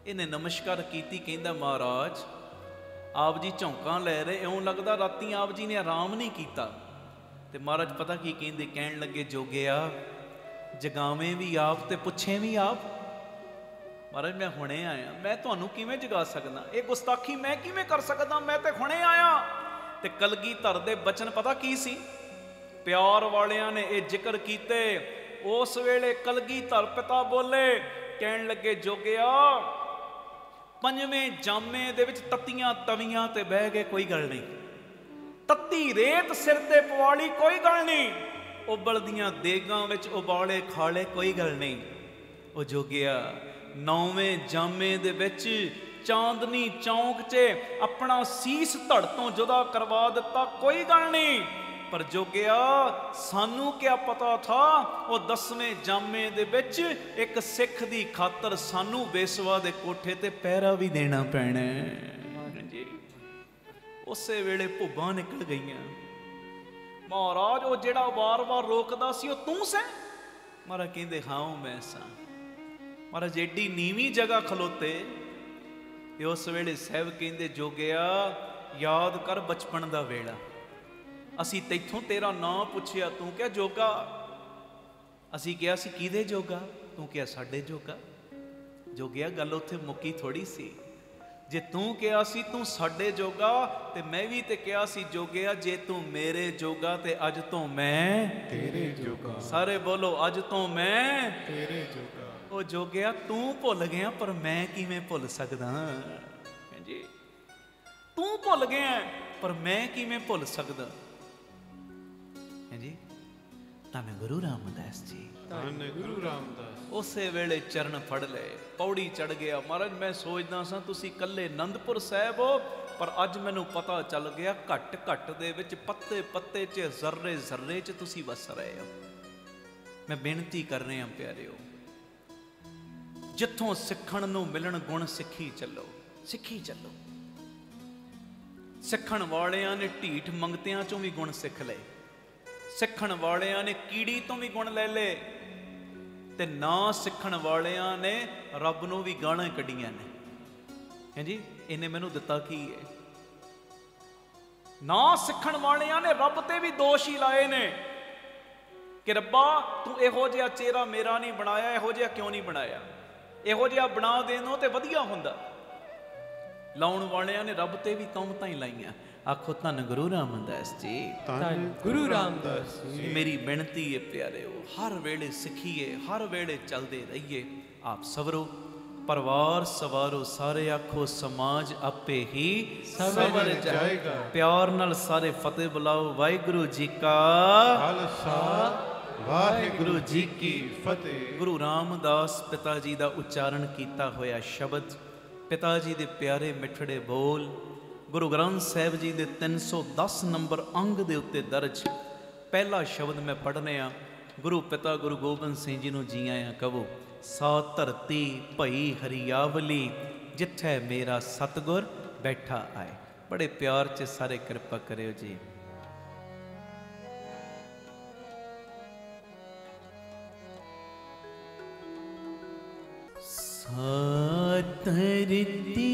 ਇਹਨੇ ਨਮਸਕਾਰ ਕੀਤੀ, ਕਹਿੰਦਾ ਮਹਾਰਾਜ ਆਪ ਜੀ ਝੌਂਕਾਂ ਲੈ ਰਹੇ, ਇਉਂ ਲੱਗਦਾ ਰਾਤੀ ਆਪ ਜੀ ਨੇ ਆਰਾਮ ਨਹੀਂ ਕੀਤਾ। ਤੇ ਮਹਾਰਾਜ ਪਤਾ ਕੀ ਕਹਿੰਦੇ, ਕਹਿਣ ਲੱਗੇ ਜੋਗਿਆ ਜਗਾਵੇਂ ਵੀ ਆਪ ਤੇ ਪੁੱਛੇ ਵੀ ਆਪ। ਮਹਾਰਾਜ ਮੈਂ ਹੁਣੇ ਆਇਆ, ਮੈਂ ਤੁਹਾਨੂੰ ਕਿਵੇਂ ਜਗਾ ਸਕਦਾ, ਇਹ ਗੁਸਤਾਖੀ ਮੈਂ ਕਿਵੇਂ ਕਰ ਸਕਦਾ, ਮੈਂ ਤੇ ਹੁਣੇ ਆਇਆ। ਤੇ ਕਲਗੀਧਰ ਦੇ ਬਚਨ ਪਤਾ ਕੀ ਸੀ, ਪਿਆਰ ਵਾਲਿਆਂ ਨੇ ਇਹ ਜ਼ਿਕਰ ਕੀਤੇ। ਉਸ ਵੇਲੇ ਕਲਗੀਧਰ ਪਿਤਾ ਬੋਲੇ, ਕਹਿਣ ਲੱਗੇ ਜੋਗਿਆ ਪੰਜਵੇਂ ਜਾਮੇ ਦੇ ਵਿੱਚ ਤੱਤੀਆਂ ਤਵੀਆਂ ਤੇ ਬਹਿ ਗਏ, ਕੋਈ ਗੱਲ ਨਹੀਂ, ਤੱਤੀ ਰੇਤ ਸਿਰ ਤੇ ਪਵਾਲੀ, ਕੋਈ ਗੱਲ ਨਹੀਂ, ਉਬਲਦੀਆਂ ਦੇਗਾਂ ਵਿੱਚ ਉਬਾਲੇ ਖਾਲੇ, ਕੋਈ ਗੱਲ ਨਹੀਂ। ਉਹ ਜੋਗਿਆ ਨੌਵੇਂ ਜਾਮੇ ਦੇ ਵਿੱਚ ਚਾਂਦਨੀ ਚੌਂਕ 'ਚ ਆਪਣਾ ਸੀਸ ਧੜ ਤੋਂ ਜੁਦਾ ਕਰਵਾ ਦਿੱਤਾ, ਕੋਈ ਗੱਲ ਨਹੀਂ। ਪਰ ਜੋਗਿਆ ਸਾਨੂੰ ਕਿਆ ਪਤਾ ਥਾ, ਉਹ 10ਵੇਂ ਜਾਮੇ ਦੇ ਵਿੱਚ ਇੱਕ ਸਿੱਖ ਦੀ ਖਾਤਰ ਸਾਨੂੰ ਬੇਸਵਾ ਦੇ ਕੋਠੇ ਤੇ ਪਹਿਰਾ ਵੀ ਦੇਣਾ ਪੈਣਾ ਜੀ। ਉਸੇ ਵੇਲੇ ਭੁੱਬਾਂ ਨਿਕਲ ਗਈਆਂ। ਮਹਾਰਾਜ ਉਹ ਜਿਹੜਾ ਵਾਰ-ਵਾਰ ਰੋਕਦਾ ਸੀ, ਉਹ ਤੂੰ ਸੈਂ? ਮਹਾਰਾਜ ਕਹਿੰਦੇ ਹਾਂ ਉਹ ਮੈਂ ਸਾਂ। ਮਹਾਰਾਜ ਏਡੀ ਨੀਵੀਂ ਜਗ੍ਹਾ ਖਲੋਤੇ। ਤੇ ਉਸ ਵੇਲੇ ਸਾਹਿਬ ਕਹਿੰਦੇ ਜੋਗਿਆ ਯਾਦ ਕਰ ਬਚਪਨ ਦਾ ਵੇਲਾ, ਅਸੀਂ ਤੈਥੋਂ ਤੇਰਾ ਨਾਂ ਪੁੱਛਿਆ, ਤੂੰ ਕਿਹਾ ਜੋਗਾ। ਅਸੀਂ ਕਿਹਾ ਸੀ ਕਿਹਦੇ ਜੋਗਾ, ਤੂੰ ਕਿਹਾ ਸਾਡੇ ਜੋਗਾ। ਜੋਗਿਆ ਗੱਲ ਉੱਥੇ ਮੁੱਕੀ ਥੋੜੀ ਸੀ। ਜੇ ਤੂੰ ਕਿਹਾ ਸੀ ਤੂੰ ਸਾਡੇ ਜੋਗਾ, ਤੇ ਮੈਂ ਵੀ ਤੇ ਕਿਹਾ ਸੀ ਜੋਗਿਆ ਜੇ ਤੂੰ ਮੇਰੇ ਜੋਗਾ, ਤੇ ਅੱਜ ਤੋਂ ਮੈਂ ਤੇਰੇ ਜੋਗਾ। ਸਾਰੇ ਬੋਲੋ ਅੱਜ ਤੋਂ ਮੈਂ ਤੇਰੇ ਜੋਗਾ। ਉਹ ਜੋਗਿਆ ਤੂੰ ਭੁੱਲ ਗਿਆ, ਪਰ ਮੈਂ ਕਿਵੇਂ ਭੁੱਲ ਸਕਦਾ ਜੀ। ਤੂੰ ਭੁੱਲ ਗਿਆ, ਪਰ ਮੈਂ ਕਿਵੇਂ ਭੁੱਲ ਸਕਦਾ ਜੀ। ਧੰਨ ਗੁਰੂ ਰਾਮਦਾਸ ਜੀ, ਧੰਨ ਗੁਰੂ ਰਾਮਦਾਸ। ਉਸੇ ਵੇਲੇ ਚਰਨ ਫੜ ਲਏ, ਪੌੜੀ ਚੜ ਗਿਆ। ਮਹਾਰਾਜ ਮੈਂ ਸੋਚਦਾ ਸਾਂ ਤੁਸੀਂ ਇਕੱਲੇ ਅਨੰਦਪੁਰ ਸਾਹਿਬ ਹੋ, ਪਰ ਅੱਜ ਮੈਨੂੰ ਪਤਾ ਚੱਲ ਗਿਆ ਘੱਟ ਘੱਟ ਦੇ ਵਿੱਚ, ਪੱਤੇ ਪੱਤੇ 'ਚ, ਜ਼ਰਰੇ ਜ਼ਰਰੇ 'ਚ ਤੁਸੀਂ ਵਸ ਰਹੇ ਹੋ। ਮੈਂ ਬੇਨਤੀ ਕਰ ਰਿਹਾ ਪਿਆਰਿਓ, ਜਿੱਥੋਂ ਸਿੱਖਣ ਨੂੰ ਮਿਲਣ ਗੁਣ ਸਿੱਖੀ ਚੱਲੋ, ਸਿੱਖੀ ਚੱਲੋ। ਸਿੱਖਣ ਵਾਲਿਆਂ ਨੇ ਢੀਠ ਮੰਗਤਿਆਂ 'ਚੋਂ ਵੀ ਗੁਣ ਸਿੱਖ ਲਏ, ਸਿੱਖਣ ਵਾਲਿਆਂ ਨੇ ਕੀੜੀ ਤੋਂ ਵੀ ਗੁਣ ਲੈ ਲਏ, ਤੇ ਨਾ ਸਿੱਖਣ ਵਾਲਿਆਂ ਨੇ ਰੱਬ ਨੂੰ ਵੀ ਗਾਲਾਂ ਕੱਢੀਆਂ ਨੇ। ਹਾਂਜੀ ਇਹਨੇ ਮੈਨੂੰ ਦਿੱਤਾ ਕੀ ਹੈ? ਨਾ ਸਿੱਖਣ ਵਾਲਿਆਂ ਨੇ ਰੱਬ ਤੇ ਵੀ ਦੋਸ਼ ਹੀ ਲਾਏ ਨੇ ਕਿ ਰੱਬਾ ਤੂੰ ਇਹੋ ਜਿਹਾ ਚਿਹਰਾ ਮੇਰਾ ਨਹੀਂ ਬਣਾਇਆ, ਇਹੋ ਜਿਹਾ ਕਿਉਂ ਨਹੀਂ ਬਣਾਇਆ, ਇਹੋ ਜਿਹਾ ਬਣਾ ਦੇਣੋਂ ਤੇ ਵਧੀਆ ਹੁੰਦਾ। ਲਾਉਣ ਵਾਲਿਆਂ ਨੇ ਰੱਬ ਤੇ ਵੀ ਤੌਹਮਤਾਂ ਹੀ ਲਾਈਆਂ। ਆਖੋ ਧੰਨ ਗੁਰੂ ਰਾਮਦਾਸ ਜੀ, ਧੰਨ ਗੁਰੂ ਰਾਮਦਾਸ ਜੀ। ਮੇਰੀ ਬੇਨਤੀ ਹੈ ਪਿਆਰਿਓ, ਹਰ ਵੇਲੇ ਸਿੱਖੀਏ, ਹਰ ਵੇਲੇ ਚੱਲਦੇ ਰਹੀਏ। ਆਪ ਸਵਰੋ, ਪਰਿਵਾਰ ਸਵਾਰੋ, ਸਾਰੇ ਆਖੋ ਸਮਾਜ ਆਪੇ ਹੀ ਸਵਰ ਜਾਏਗਾ। ਪਿਆਰ ਨਾਲ ਸਾਰੇ ਫਤਿਹ ਬੁਲਾਓ। ਵਾਹਿਗੁਰੂ ਜੀ ਕਾ ਖਾਲਸਾ, ਵਾਹਿਗੁਰੂ ਜੀ ਕੀ ਫਤਿਹ। ਗੁਰੂ ਰਾਮਦਾਸ ਪਿਤਾ ਜੀ ਦਾ ਉਚਾਰਨ ਕੀਤਾ ਹੋਇਆ ਸ਼ਬਦ, ਪਿਤਾ ਜੀ ਦੇ ਪਿਆਰੇ ਮਿੱਠੜੇ ਬੋਲ, ਗੁਰੂ ਗ੍ਰੰਥ ਸਾਹਿਬ ਜੀ ਦੇ 310 ਨੰਬਰ ਅੰਗ ਦੇ ਉੱਤੇ ਦਰਜ। ਪਹਿਲਾ ਸ਼ਬਦ ਮੈਂ ਪੜ੍ਹਨੇ ਗੁਰੂ ਪਿਤਾ ਗੁਰੂ ਗੋਬਿੰਦ ਸਿੰਘ ਜੀ ਨੂੰ ਜੀ ਆਇਆਂ ਕਹੋ। ਸਾ ਧਰਤੀ ਭਈ ਹਰਿਆਵਲੀ, ਜਿੱਥੇ ਮੇਰਾ ਸਤਿਗੁਰ ਬੈਠਾ ਆਏ। ਬੜੇ ਪਿਆਰ 'ਚ ਸਾਰੇ ਕਿਰਪਾ ਕਰਿਓ ਜੀ। ਸਾ ਧਰਤੀ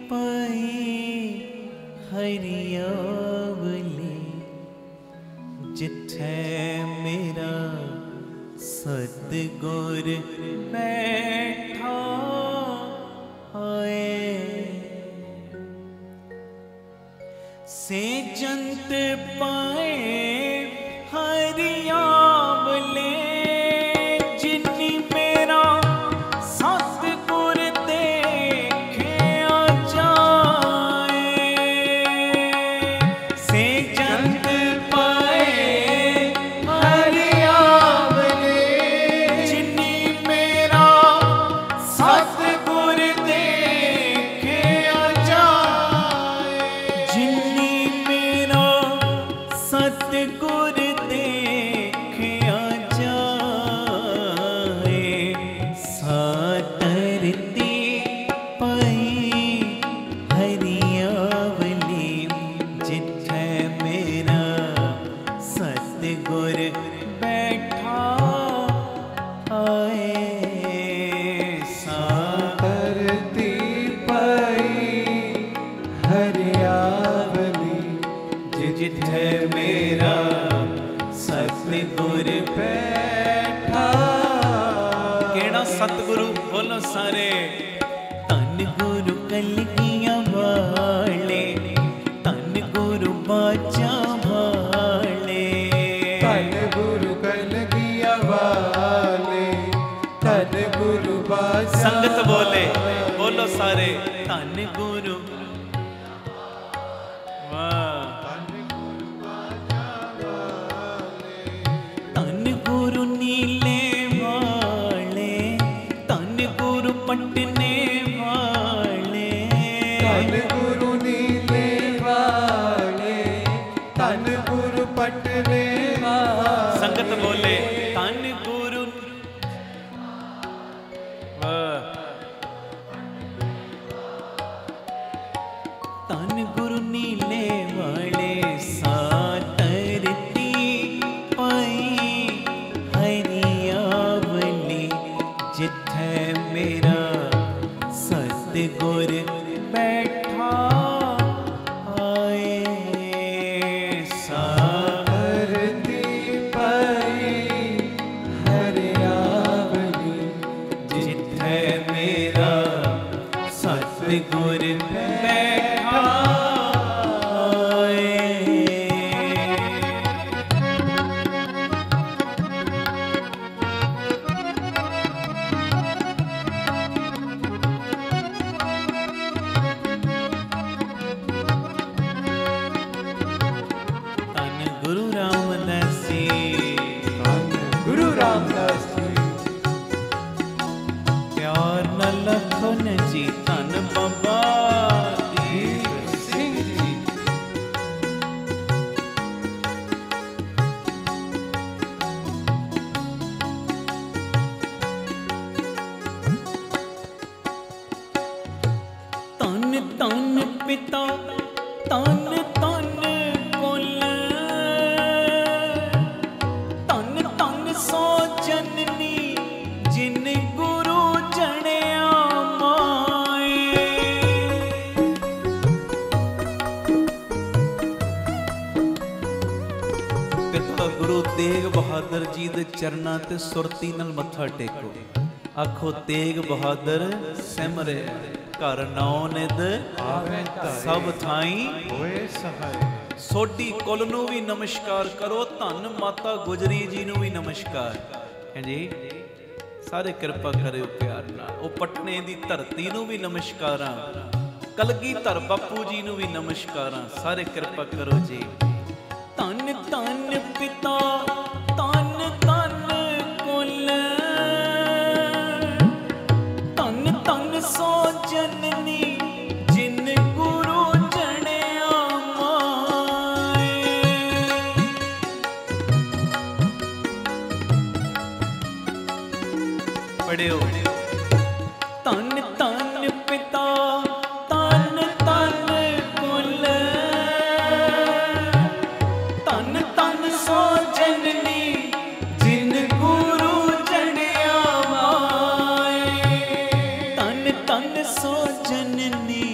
ਪਈ ਹਰਿਆਵਲੀ, ਜਿੱਥੇ ਮੇਰਾ ਸਤਿਗੁਰ ਬੈਠਾ ਹੋਏ। ਸੇ ਜੰਤ ਪਾਏ ਹਰਿਆਵਲੇ, ਜਿਨੀ ਮੇਰਾ ਸਤ धरती पई हरियावली जिथे मेरा सतगुर बैठा। केड़ा सतगुरु बोलो सारे। धन गुरु कलगियां वाले, धन गुरु बाचा वाले, धन गुरु कलगिया वाले, धन गुरु बाचा। संगत बोले, बोलो सारे। धन गुरु वाह। धन गुरु नीले वाले, धन गुरु पटने वाले, धन गुरु नीले वाले, धन गुरु पटने वाले। संगत बोले धन गुरु वाह। धन गुरु नीले वाले सातरती पई हरियावली जिथे मेरा सतगुर बैठा। आए धरती पई हरियावली जिथे मेरा सतगुर बैठा। धन गुरु रामदास जी, गुरु रामदास जी प्यार न लखन जी, धन बाबा दीप सिंह जी तन तन पिता तन तन कुल, तन तन सो जननी जिन गुरु जणिया माए। पिता गुरु तेग बहादुर जी दे चरनां ते सुरती नाल मत्था टेको। आखो तेग बहादुर सिमरे घर नौ निध आवे सब थाई होए सहाय। ਸੋਢੀ ਕੁਲ ਨੂੰ ਵੀ ਨਮਸਕਾਰ ਕਰੋ। ਧੰਨ ਮਾਤਾ ਗੁਜਰੀ ਜੀ ਨੂੰ ਵੀ ਨਮਸਕਾਰ। ਹਾਂਜੀ ਸਾਰੇ ਕਿਰਪਾ ਕਰਿਓ ਪਿਆਰ ਨਾਲ। ਉਹ ਪਟਨੇ ਦੀ ਧਰਤੀ ਨੂੰ ਵੀ ਨਮਸਕਾਰਾਂ। ਕਲਗੀਧਰ ਬਾਪੂ ਜੀ ਨੂੰ ਵੀ ਨਮਸਕਾਰਾਂ। ਸਾਰੇ ਕਿਰਪਾ ਕਰੋ ਜੀ। ਧੰਨ ਧੰਨ ਪਿਤਾ ਧੰਨ ਧੰਨ ਕੁਲ, ਧੰਨ ਧੰਨ ਸੋ ਜਨਨੀ ਜਿਨ ਗੁਰੂ ਜਣਿਆ ਮਾਏ। ਪੜਿਓ ਧੰਨ ਧੰਨ ਪਿਤਾ ਧੰਨ ਧੰਨ ਕੁਲ, ਧੰਨ ਧੰਨ ਸੋ ਜਨਨੀ ਜਿਨ ਗੁਰੂ ਜਣਿਆ ਮਾਏ। ਧੰਨ ਧੰਨ ਸੋ ਜਨਨੀ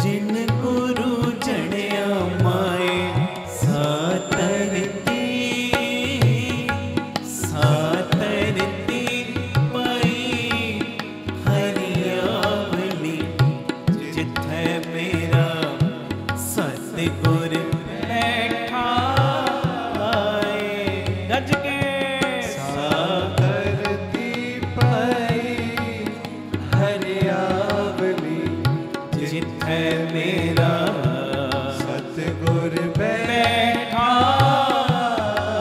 ਜਿਨ ਗੁਰੂ ਜਣਿਆ ਮਾਏ। ਸਾਤਰਤੀ ਸਾਤਰਤੀ ਪਈ ਹਰਿਆਵਲੀ ਜਿੱਥੇ ਮੇਰਾ ਸਤਿਗੁਰ ਬੈਠਾ। ਆਏ ਗੱਜ ਕੇ ਧਰਤੀ ਪਈ ਹਰਿਆਵਲੀ ਜਿੱਥੇ ਮੇਰਾ ਸਤਿਗੁਰ ਬੈਠਾ।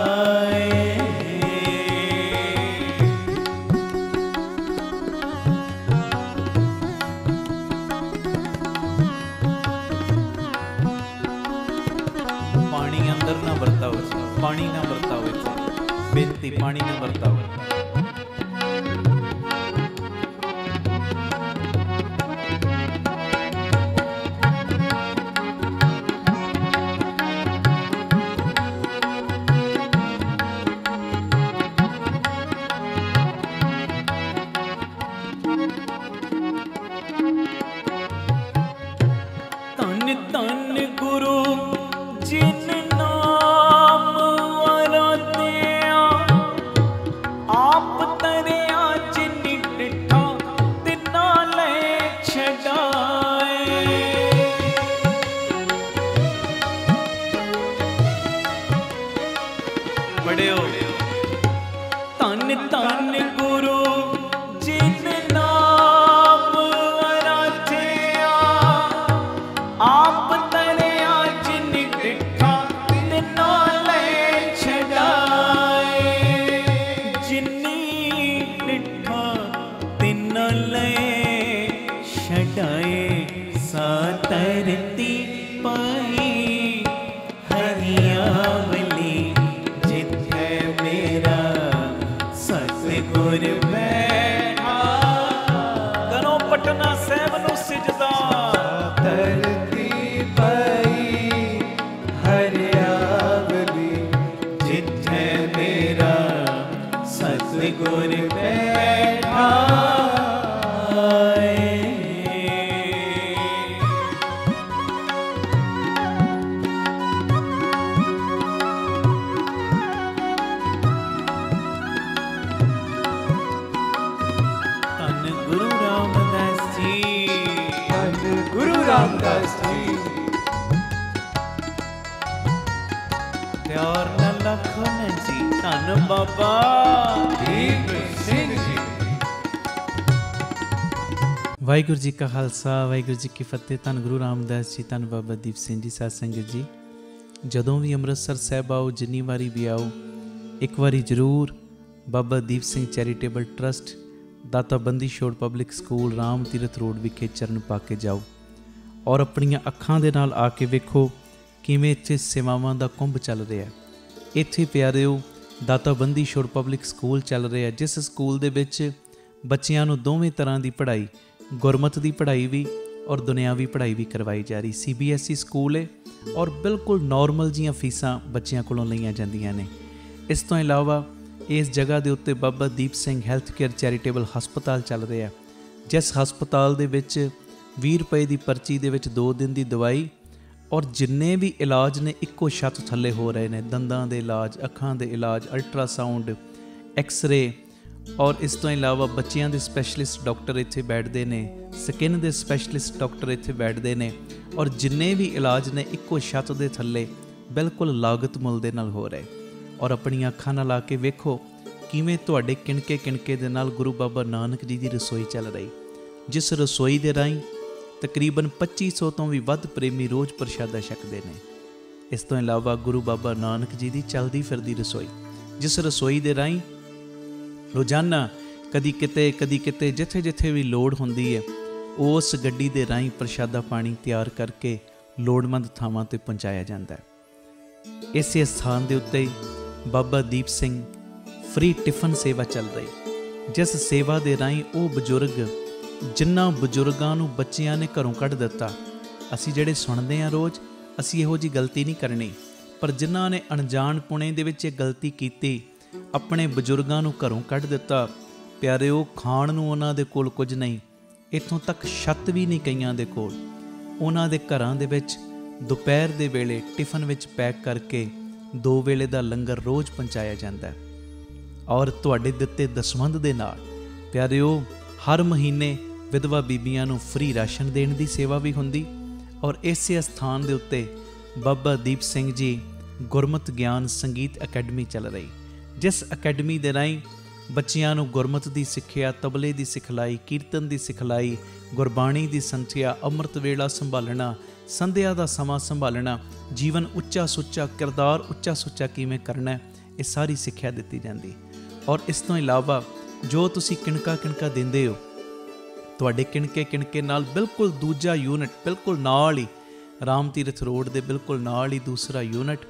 ਆਏ ਪਾਣੀ ਅੰਦਰ ਨਾ ਵਰਤਾਓ, ਪਾਣੀ ਨਾ ਵਰਤਾਓ। ਬੇਨਤੀ ਪਾਣੀ ਨਾ ਵਰਤਾਓ। ਧੰਨ ਬਾਬਾ ਦੀਪ ਸਿੰਘ ਜੀ। ਵਾਹਿਗੁਰੂ ਜੀ ਕਾ ਖਾਲਸਾ, ਵਾਹਿਗੁਰੂ ਜੀ ਕੀ ਫਤਿਹ। ਧੰਨ ਗੁਰੂ ਰਾਮਦਾਸ ਜੀ, ਧੰਨ ਬਾਬਾ ਦੀਪ ਸਿੰਘ ਜੀ। ਸਾਧ ਸੰਗਤ ਜੀ, ਜਦੋਂ ਵੀ ਅੰਮ੍ਰਿਤਸਰ ਸਾਹਿਬ ਆਓ, ਜਿੰਨੀ ਵਾਰੀ ਵੀ ਆਓ, ਇੱਕ ਵਾਰੀ ਜ਼ਰੂਰ ਬਾਬਾ ਦੀਪ ਸਿੰਘ ਚੈਰੀਟੇਬਲ ਟਰਸਟ, ਦਾਤਾ Bandi Chhor public school, Ram Tirath road ਵਿਖੇ ਚਰਨ ਪਾ ਕੇ ਜਾਓ ਔਰ ਆਪਣੀਆਂ ਅੱਖਾਂ ਦੇ ਨਾਲ ਆ ਕੇ ਵੇਖੋ ਕਿਵੇਂ ਇੱਥੇ ਸੇਵਾਵਾਂ ਦਾ ਕੁੰਭ ਚੱਲ ਰਿਹਾ। ਇੱਥੇ ਪਿਆਰਿਓ ਦਾਤਾ ਬੰਦੀ ਛੋੜ ਪਬਲਿਕ ਸਕੂਲ ਚੱਲ ਰਿਹਾ, ਜਿਸ ਸਕੂਲ ਦੇ ਵਿੱਚ ਬੱਚਿਆਂ ਨੂੰ ਦੋਵੇਂ ਤਰ੍ਹਾਂ ਦੀ ਪੜ੍ਹਾਈ, ਗੁਰਮਤਿ ਦੀ ਪੜ੍ਹਾਈ ਵੀ ਔਰ ਦੁਨਿਆਵੀ ਪੜ੍ਹਾਈ ਵੀ ਕਰਵਾਈ ਜਾ ਰਹੀ। CBSE ਸਕੂਲ ਹੈ ਔਰ ਬਿਲਕੁਲ ਨੋਰਮਲ ਜੀਆਂ ਫੀਸਾਂ ਬੱਚਿਆਂ ਕੋਲੋਂ ਲਈਆਂ ਜਾਂਦੀਆਂ ਨੇ। ਇਸ ਤੋਂ ਇਲਾਵਾ ਇਸ ਜਗ੍ਹਾ ਦੇ ਉੱਤੇ Baba Deep Singh health care charitable ਹਸਪਤਾਲ ਚੱਲ ਰਿਹਾ, ਜਿਸ ਹਸਪਤਾਲ ਦੇ ਵਿੱਚ 20 ਰੁਪਏ ਦੀ ਪਰਚੀ ਦੇ ਵਿੱਚ 2 ਦਿਨ ਦੀ ਦਵਾਈ ਔਰ ਜਿੰਨੇ ਵੀ ਇਲਾਜ ਨੇ ਇੱਕੋ ਛੱਤ ਥੱਲੇ ਹੋ ਰਹੇ ਨੇ। ਦੰਦਾਂ ਦੇ ਇਲਾਜ, ਅੱਖਾਂ ਦੇ ਇਲਾਜ, ਅਲਟਰਾਸਾਊਂਡ, ਐਕਸ-ਰੇ ਔਰ ਇਸ ਤੋਂ ਇਲਾਵਾ ਬੱਚਿਆਂ ਦੇ ਸਪੈਸ਼ਲਿਸਟ ਡਾਕਟਰ ਇੱਥੇ ਬੈਠਦੇ ਨੇ, ਸਕਿਨ ਦੇ ਸਪੈਸ਼ਲਿਸਟ ਡਾਕਟਰ ਇੱਥੇ ਬੈਠਦੇ ਨੇ ਔਰ ਜਿੰਨੇ ਵੀ ਇਲਾਜ ਨੇ ਇੱਕੋ ਛੱਤ ਦੇ ਥੱਲੇ ਬਿਲਕੁਲ ਲਾਗਤ ਮੁੱਲ ਦੇ ਨਾਲ ਹੋ ਰਹੇ। ਔਰ ਆਪਣੀਆਂ ਅੱਖਾਂ ਨਾਲ ਲਾ ਕੇ ਵੇਖੋ ਕਿਵੇਂ ਤੁਹਾਡੇ ਕਿਣਕੇ ਕਿਣਕੇ ਦੇ ਨਾਲ ਗੁਰੂ ਬਾਬਾ ਨਾਨਕ ਜੀ ਦੀ ਰਸੋਈ ਚੱਲ ਰਹੀ, ਜਿਸ ਰਸੋਈ ਦੇ ਰਾਹੀਂ ਤਕਰੀਬਨ 2500 ਤੋਂ ਵੀ ਵੱਧ ਪ੍ਰੇਮੀ ਰੋਜ਼ ਪ੍ਰਸ਼ਾਦਾ ਛਕਦੇ ਨੇ। ਇਸ ਤੋਂ ਇਲਾਵਾ ਗੁਰੂ ਬਾਬਾ ਨਾਨਕ ਜੀ ਦੀ ਚੱਲਦੀ ਫਿਰਦੀ ਰਸੋਈ, ਜਿਸ ਰਸੋਈ ਦੇ ਰਾਹੀਂ ਰੋਜ਼ਾਨਾ ਕਦੀ ਕਿਤੇ ਜਿੱਥੇ ਜਿੱਥੇ ਵੀ ਲੋੜ ਹੁੰਦੀ ਹੈ, ਉਸ ਗੱਡੀ ਦੇ ਰਾਹੀਂ ਪ੍ਰਸ਼ਾਦਾ ਪਾਣੀ ਤਿਆਰ ਕਰਕੇ ਲੋੜਵੰਦ ਥਾਵਾਂ 'ਤੇ ਪਹੁੰਚਾਇਆ ਜਾਂਦਾ ਹੈ। ਇਸੇ ਸਥਾਨ ਦੇ ਉੱਤੇ ਬਾਬਾ ਦੀਪ ਸਿੰਘ ਫ੍ਰੀ ਟਿਫਨ ਸੇਵਾ ਚੱਲ ਰਹੀ, ਜਿਸ ਸੇਵਾ ਦੇ ਰਾਹੀਂ ਉਹ ਬਜ਼ੁਰਗ, ਜਿਨ੍ਹਾਂ ਬਜ਼ੁਰਗਾਂ ਨੂੰ ਬੱਚਿਆਂ ਨੇ ਘਰੋਂ ਕੱਢ ਦਿੱਤਾ, ਅਸੀਂ ਜਿਹੜੇ ਸੁਣਦੇ ਹਾਂ ਰੋਜ਼, ਅਸੀਂ ਇਹੋ ਜਿਹੀ ਗਲਤੀ ਨਹੀਂ ਕਰਨੀ, ਪਰ ਜਿਨ੍ਹਾਂ ਨੇ ਅਣਜਾਣ ਪੁਣੇ ਦੇ ਵਿੱਚ ਇਹ ਗਲਤੀ ਕੀਤੀ, ਆਪਣੇ ਬਜ਼ੁਰਗਾਂ ਨੂੰ ਘਰੋਂ ਕੱਢ ਦਿੱਤਾ, ਪਿਆਰਿਓ ਖਾਣ ਨੂੰ ਉਹਨਾਂ ਦੇ ਕੋਲ ਕੁਝ ਨਹੀਂ, ਇੱਥੋਂ ਤੱਕ ਛੱਤ ਵੀ ਨਹੀਂ ਕਈਆਂ ਦੇ ਕੋਲ। ਉਹਨਾਂ ਦੇ ਘਰਾਂ ਦੇ ਵਿੱਚ ਦੁਪਹਿਰ ਦੇ ਵੇਲੇ ਟਿਫਨ ਵਿੱਚ ਪੈਕ ਕਰਕੇ 2 ਵੇਲੇ ਦਾ ਲੰਗਰ ਰੋਜ਼ ਪਹੁੰਚਾਇਆ ਜਾਂਦਾ ਹੈ। ਔਰ ਤੁਹਾਡੇ ਦਿੱਤੇ ਦਸਵੰਧ ਦੇ ਨਾਲ ਪਿਆਰਿਓ ਹਰ ਮਹੀਨੇ ਵਿਧਵਾ ਬੀਬੀਆਂ ਨੂੰ ਫ੍ਰੀ ਰਾਸ਼ਨ ਦੇਣ ਦੀ ਸੇਵਾ ਵੀ ਹੁੰਦੀ। ਔਰ ਇਸੇ ਸਥਾਨ ਦੇ ਉੱਤੇ ਬਾਬਾ ਦੀਪ ਸਿੰਘ ਜੀ ਗੁਰਮਤਿ ਗਿਆਨ ਸੰਗੀਤ ਅਕੈਡਮੀ ਚੱਲ ਰਹੀ, ਜਿਸ ਅਕੈਡਮੀ ਦੇ ਰਾਹੀਂ ਬੱਚਿਆਂ ਨੂੰ ਗੁਰਮਤਿ ਦੀ ਸਿੱਖਿਆ, ਤਬਲੇ ਦੀ ਸਿਖਲਾਈ, ਕੀਰਤਨ ਦੀ ਸਿਖਲਾਈ, ਗੁਰਬਾਣੀ ਦੀ ਸੰਥਿਆ, ਅੰਮ੍ਰਿਤ ਵੇਲਾ ਸੰਭਾਲਣਾ, ਸੰਧਿਆ ਦਾ ਸਮਾਂ ਸੰਭਾਲਣਾ, ਜੀਵਨ ਉੱਚਾ ਸੁੱਚਾ, ਕਿਰਦਾਰ ਉੱਚਾ ਸੁੱਚਾ ਕਿਵੇਂ ਕਰਨਾ, ਇਹ ਸਾਰੀ ਸਿੱਖਿਆ ਦਿੱਤੀ ਜਾਂਦੀ। ਔਰ ਇਸ ਤੋਂ ਇਲਾਵਾ ਜੋ ਤੁਸੀਂ ਕਿਣਕਾ ਕਿਣਕਾ ਦਿੰਦੇ ਹੋ, ਤੁਹਾਡੇ ਕਿਣਕੇ ਕਿਣਕੇ ਨਾਲ ਬਿਲਕੁਲ ਦੂਜਾ ਯੂਨਿਟ, ਬਿਲਕੁਲ ਨਾਲ ਹੀ ਰਾਮ ਤੀਰਥ ਰੋਡ ਦੇ ਬਿਲਕੁਲ ਨਾਲ ਹੀ ਦੂਸਰਾ ਯੂਨਿਟ,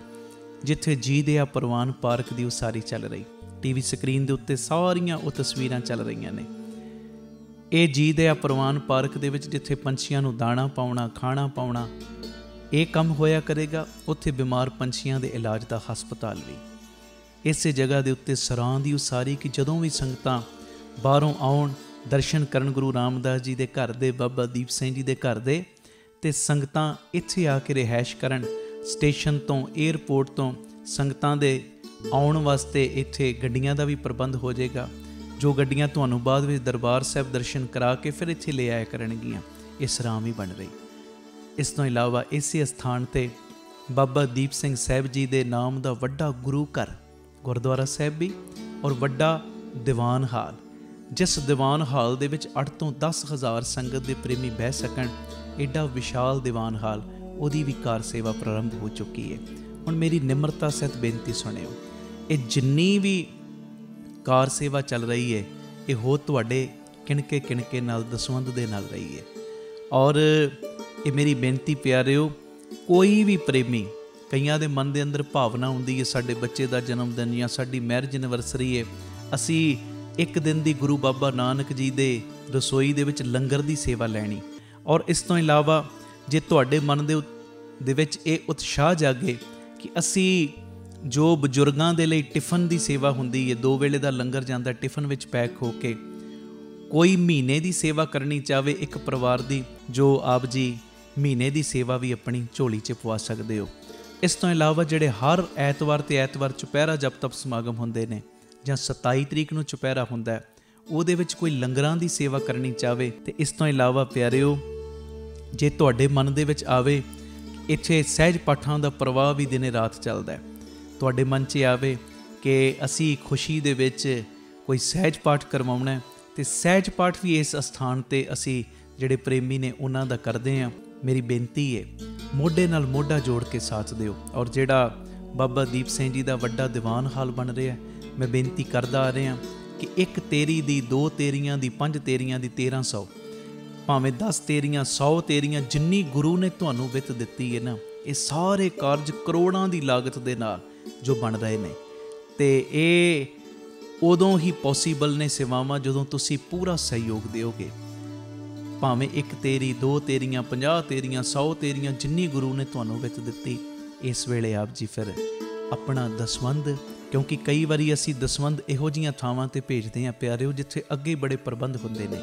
ਜਿੱਥੇ ਜੀ ਦਇਆ ਪ੍ਰਵਾਨ ਪਾਰਕ ਦੀ ਉਸਾਰੀ ਚੱਲ ਰਹੀ। TV ਸਕਰੀਨ ਦੇ ਉੱਤੇ ਸਾਰੀਆਂ ਉਹ ਤਸਵੀਰਾਂ ਚੱਲ ਰਹੀਆਂ ਨੇ। ਇਹ ਜੀ ਦਇਆ ਪ੍ਰਵਾਨ ਪਾਰਕ ਦੇ ਵਿੱਚ ਜਿੱਥੇ ਪੰਛੀਆਂ ਨੂੰ ਦਾਣਾ ਪਾਉਣਾ, ਖਾਣਾ ਪਾਉਣਾ, ਇਹ ਕੰਮ ਹੋਇਆ ਕਰੇਗਾ, ਉੱਥੇ ਬਿਮਾਰ ਪੰਛੀਆਂ ਦੇ ਇਲਾਜ ਦਾ ਹਸਪਤਾਲ ਵੀ। ਇਸੇ ਜਗ੍ਹਾ ਦੇ ਉੱਤੇ ਸਰਾਂ ਦੀ ਉਸਾਰੀ ਕਿ ਜਦੋਂ ਵੀ ਸੰਗਤਾਂ ਬਾਹਰੋਂ ਆਉਣ, ਦਰਸ਼ਨ ਕਰਨ ਗੁਰੂ ਰਾਮਦਾਸ ਜੀ ਦੇ ਘਰ ਦੇ, ਬਾਬਾ ਦੀਪ ਸਿੰਘ ਜੀ ਦੇ ਘਰ ਦੇ, ਤੇ ਸੰਗਤਾਂ ਇੱਥੇ ਆ ਕੇ ਰਿਹਾਇਸ਼ ਕਰਨ। ਸਟੇਸ਼ਨ ਤੋਂ, ਏਅਰਪੋਰਟ ਤੋਂ ਸੰਗਤਾਂ ਦੇ ਆਉਣ ਵਾਸਤੇ ਇੱਥੇ ਗੱਡੀਆਂ ਦਾ ਵੀ ਪ੍ਰਬੰਧ ਹੋ ਜਾਏਗਾ, ਜੋ ਗੱਡੀਆਂ ਤੁਹਾਨੂੰ ਬਾਅਦ ਵਿੱਚ ਦਰਬਾਰ ਸਾਹਿਬ ਦਰਸ਼ਨ ਕਰਾ ਕੇ ਫਿਰ ਇੱਥੇ ਲੈ ਆਇਆ ਕਰਨਗੀਆਂ। ਇਹ ਸਰਾਂ ਵੀ ਬਣ ਰਹੀ। ਇਸ ਤੋਂ ਇਲਾਵਾ ਇਸੇ ਸਥਾਨ 'ਤੇ ਬਾਬਾ ਦੀਪ ਸਿੰਘ ਸਾਹਿਬ ਜੀ ਦੇ ਨਾਮ ਦਾ ਵੱਡਾ ਗੁਰੂ ਘਰ, ਗੁਰਦੁਆਰਾ ਸਾਹਿਬ ਵੀ ਔਰ ਵੱਡਾ ਦੀਵਾਨ ਹਾਲ, ਜਿਸ ਦੀਵਾਨ ਹਾਲ ਦੇ ਵਿੱਚ 8 ਤੋਂ 10 ਹਜ਼ਾਰ ਸੰਗਤ ਦੇ ਪ੍ਰੇਮੀ ਬਹਿ ਸਕਣ, ਐਡਾ ਵਿਸ਼ਾਲ ਦੀਵਾਨ ਹਾਲ, ਉਹਦੀ ਵੀ ਕਾਰ ਸੇਵਾ ਪ੍ਰਾਰੰਭ ਹੋ ਚੁੱਕੀ ਹੈ। ਹੁਣ ਮੇਰੀ ਨਿਮਰਤਾ ਸਹਿਤ ਬੇਨਤੀ ਸੁਣਿਓ, ਇਹ ਜਿੰਨੀ ਵੀ ਕਾਰ ਸੇਵਾ ਚੱਲ ਰਹੀ ਹੈ, ਇਹ ਹੋ ਤੁਹਾਡੇ ਕਿਣਕੇ ਕਿਣਕੇ ਨਾਲ, ਦਸਵੰਧ ਦੇ ਨਾਲ ਰਹੀ ਹੈ। ਔਰ ਇਹ ਮੇਰੀ ਬੇਨਤੀ ਪਿਆਰਿਓ, ਕੋਈ ਵੀ ਪ੍ਰੇਮੀ, ਕਈਆਂ ਦੇ ਮਨ ਦੇ ਅੰਦਰ ਭਾਵਨਾ ਹੁੰਦੀ ਹੈ ਸਾਡੇ ਬੱਚੇ ਦਾ ਜਨਮ ਦਿਨ ਜਾਂ ਸਾਡੀ ਮੈਰਿਜ ਐਨਵਰਸਰੀ ਹੈ, ਅਸੀਂ ਇੱਕ ਦਿਨ ਦੀ ਗੁਰੂ ਬਾਬਾ ਨਾਨਕ ਜੀ ਦੇ ਰਸੋਈ ਦੇ ਵਿੱਚ ਲੰਗਰ ਦੀ ਸੇਵਾ ਲੈਣੀ। ਔਰ ਇਸ ਤੋਂ ਇਲਾਵਾ ਜੇ ਤੁਹਾਡੇ ਮਨ ਦੇ ਵਿੱਚ ਇਹ ਉਤਸ਼ਾਹ ਜਾਗੇ ਕਿ ਅਸੀਂ ਜੋ ਬਜ਼ੁਰਗਾਂ ਦੇ ਲਈ ਟਿਫਨ ਦੀ ਸੇਵਾ ਹੁੰਦੀ ਹੈ, 2 ਵੇਲੇ ਦਾ ਲੰਗਰ ਜਾਂਦਾ ਟਿਫਨ ਵਿੱਚ ਪੈਕ ਹੋ ਕੇ, ਕੋਈ ਮਹੀਨੇ ਦੀ ਸੇਵਾ ਕਰਨੀ ਚਾਹਵੇ ਇੱਕ ਪਰਿਵਾਰ ਦੀ, ਜੋ ਆਪ ਜੀ ਮਹੀਨੇ ਦੀ ਸੇਵਾ ਵੀ ਆਪਣੀ ਝੋਲੀ 'ਚ ਪਵਾ ਸਕਦੇ ਹੋ। ਇਸ ਤੋਂ ਇਲਾਵਾ ਜਿਹੜੇ ਹਰ ਐਤਵਾਰ ਤੇ ਐਤਵਾਰ ਚੁਪਹਿਰਾ ਜਪ ਤਪ ਸਮਾਗਮ ਹੁੰਦੇ ਨੇ, ਜਾਂ 27 ਤਰੀਕ ਨੂੰ ਚੁਪਹਿਰਾ ਹੁੰਦਾ, ਉਹਦੇ ਵਿੱਚ ਕੋਈ ਲੰਗਰਾਂ ਦੀ ਸੇਵਾ ਕਰਨੀ ਚਾਹਵੇ। ਤੇ ਇਸ ਤੋਂ ਇਲਾਵਾ ਪਿਆਰਿਓ, ਜੇ ਤੁਹਾਡੇ ਮਨ ਦੇ ਵਿੱਚ ਆਵੇ ਇੱਥੇ ਸਹਿਜ ਪਾਠਾਂ ਦਾ ਪ੍ਰਵਾਹ ਵੀ ਦਿਨੇ ਰਾਤ ਚੱਲਦਾ, ਤੁਹਾਡੇ ਮਨ 'ਚ ਆਵੇ ਕਿ ਅਸੀਂ ਖੁਸ਼ੀ ਦੇ ਵਿੱਚ ਕੋਈ ਸਹਿਜ ਪਾਠ ਕਰਵਾਉਣਾ, ਅਤੇ ਸਹਿਜ ਪਾਠ ਵੀ ਇਸ ਅਸਥਾਨ 'ਤੇ ਅਸੀਂ ਜਿਹੜੇ ਪ੍ਰੇਮੀ ਨੇ ਉਹਨਾਂ ਦਾ ਕਰਦੇ ਹਾਂ। ਮੇਰੀ ਬੇਨਤੀ ਹੈ, ਮੋਢੇ ਨਾਲ ਮੋਢਾ ਜੋੜ ਕੇ ਸਾਥ ਦਿਓ। ਔਰ ਜਿਹੜਾ ਬਾਬਾ ਦੀਪ ਸਿੰਘ ਜੀ ਦਾ ਵੱਡਾ ਦੀਵਾਨ ਹਾਲ ਬਣ ਰਿਹਾ, ਮੈਂ ਬੇਨਤੀ ਕਰਦਾ ਆ ਰਿਹਾ ਕਿ 1 ਤੇਰੀ ਦੀ, 2 ਤੇਰੀਆਂ ਦੀ, 5 ਤੇਰੀਆਂ ਦੀ 1300, ਭਾਵੇਂ 10 ਤੇਰੀਆਂ, 100 ਤੇਰੀਆਂ, ਜਿੰਨੀ ਗੁਰੂ ਨੇ ਤੁਹਾਨੂੰ ਵਿੱਤ ਦਿੱਤੀ ਹੈ ਨਾ, ਇਹ ਸਾਰੇ ਕਾਰਜ ਕਰੋੜਾਂ ਦੀ ਲਾਗਤ ਦੇ ਨਾਲ ਜੋ ਬਣ ਰਹੇ ਨੇ, ਅਤੇ ਇਹ ਉਦੋਂ ਹੀ ਪੋਸੀਬਲ ਨੇ ਸੇਵਾਵਾਂ ਜਦੋਂ ਤੁਸੀਂ ਪੂਰਾ ਸਹਿਯੋਗ ਦਿਓਗੇ। ਭਾਵੇਂ 1 ਤੇਰੀ, 2 ਤੇਰੀਆਂ, 50 ਤੇਰੀਆਂ, 100 ਤੇਰੀਆਂ, ਜਿੰਨੀ ਗੁਰੂ ਨੇ ਤੁਹਾਨੂੰ ਵਿੱਤ ਦਿੱਤੀ, ਇਸ ਵੇਲੇ ਆਪ ਜੀ ਫਿਰ ਆਪਣਾ ਦਸਵੰਧ, ਕਿਉਂਕਿ ਕਈ ਵਾਰੀ ਅਸੀਂ ਦਸਵੰਧ ਇਹੋ ਜਿਹੀਆਂ ਥਾਵਾਂ 'ਤੇ ਭੇਜਦੇ ਹਾਂ ਪਿਆਰਿਓ ਜਿੱਥੇ ਅੱਗੇ ਬੜੇ ਪ੍ਰਬੰਧ ਹੁੰਦੇ ਨੇ।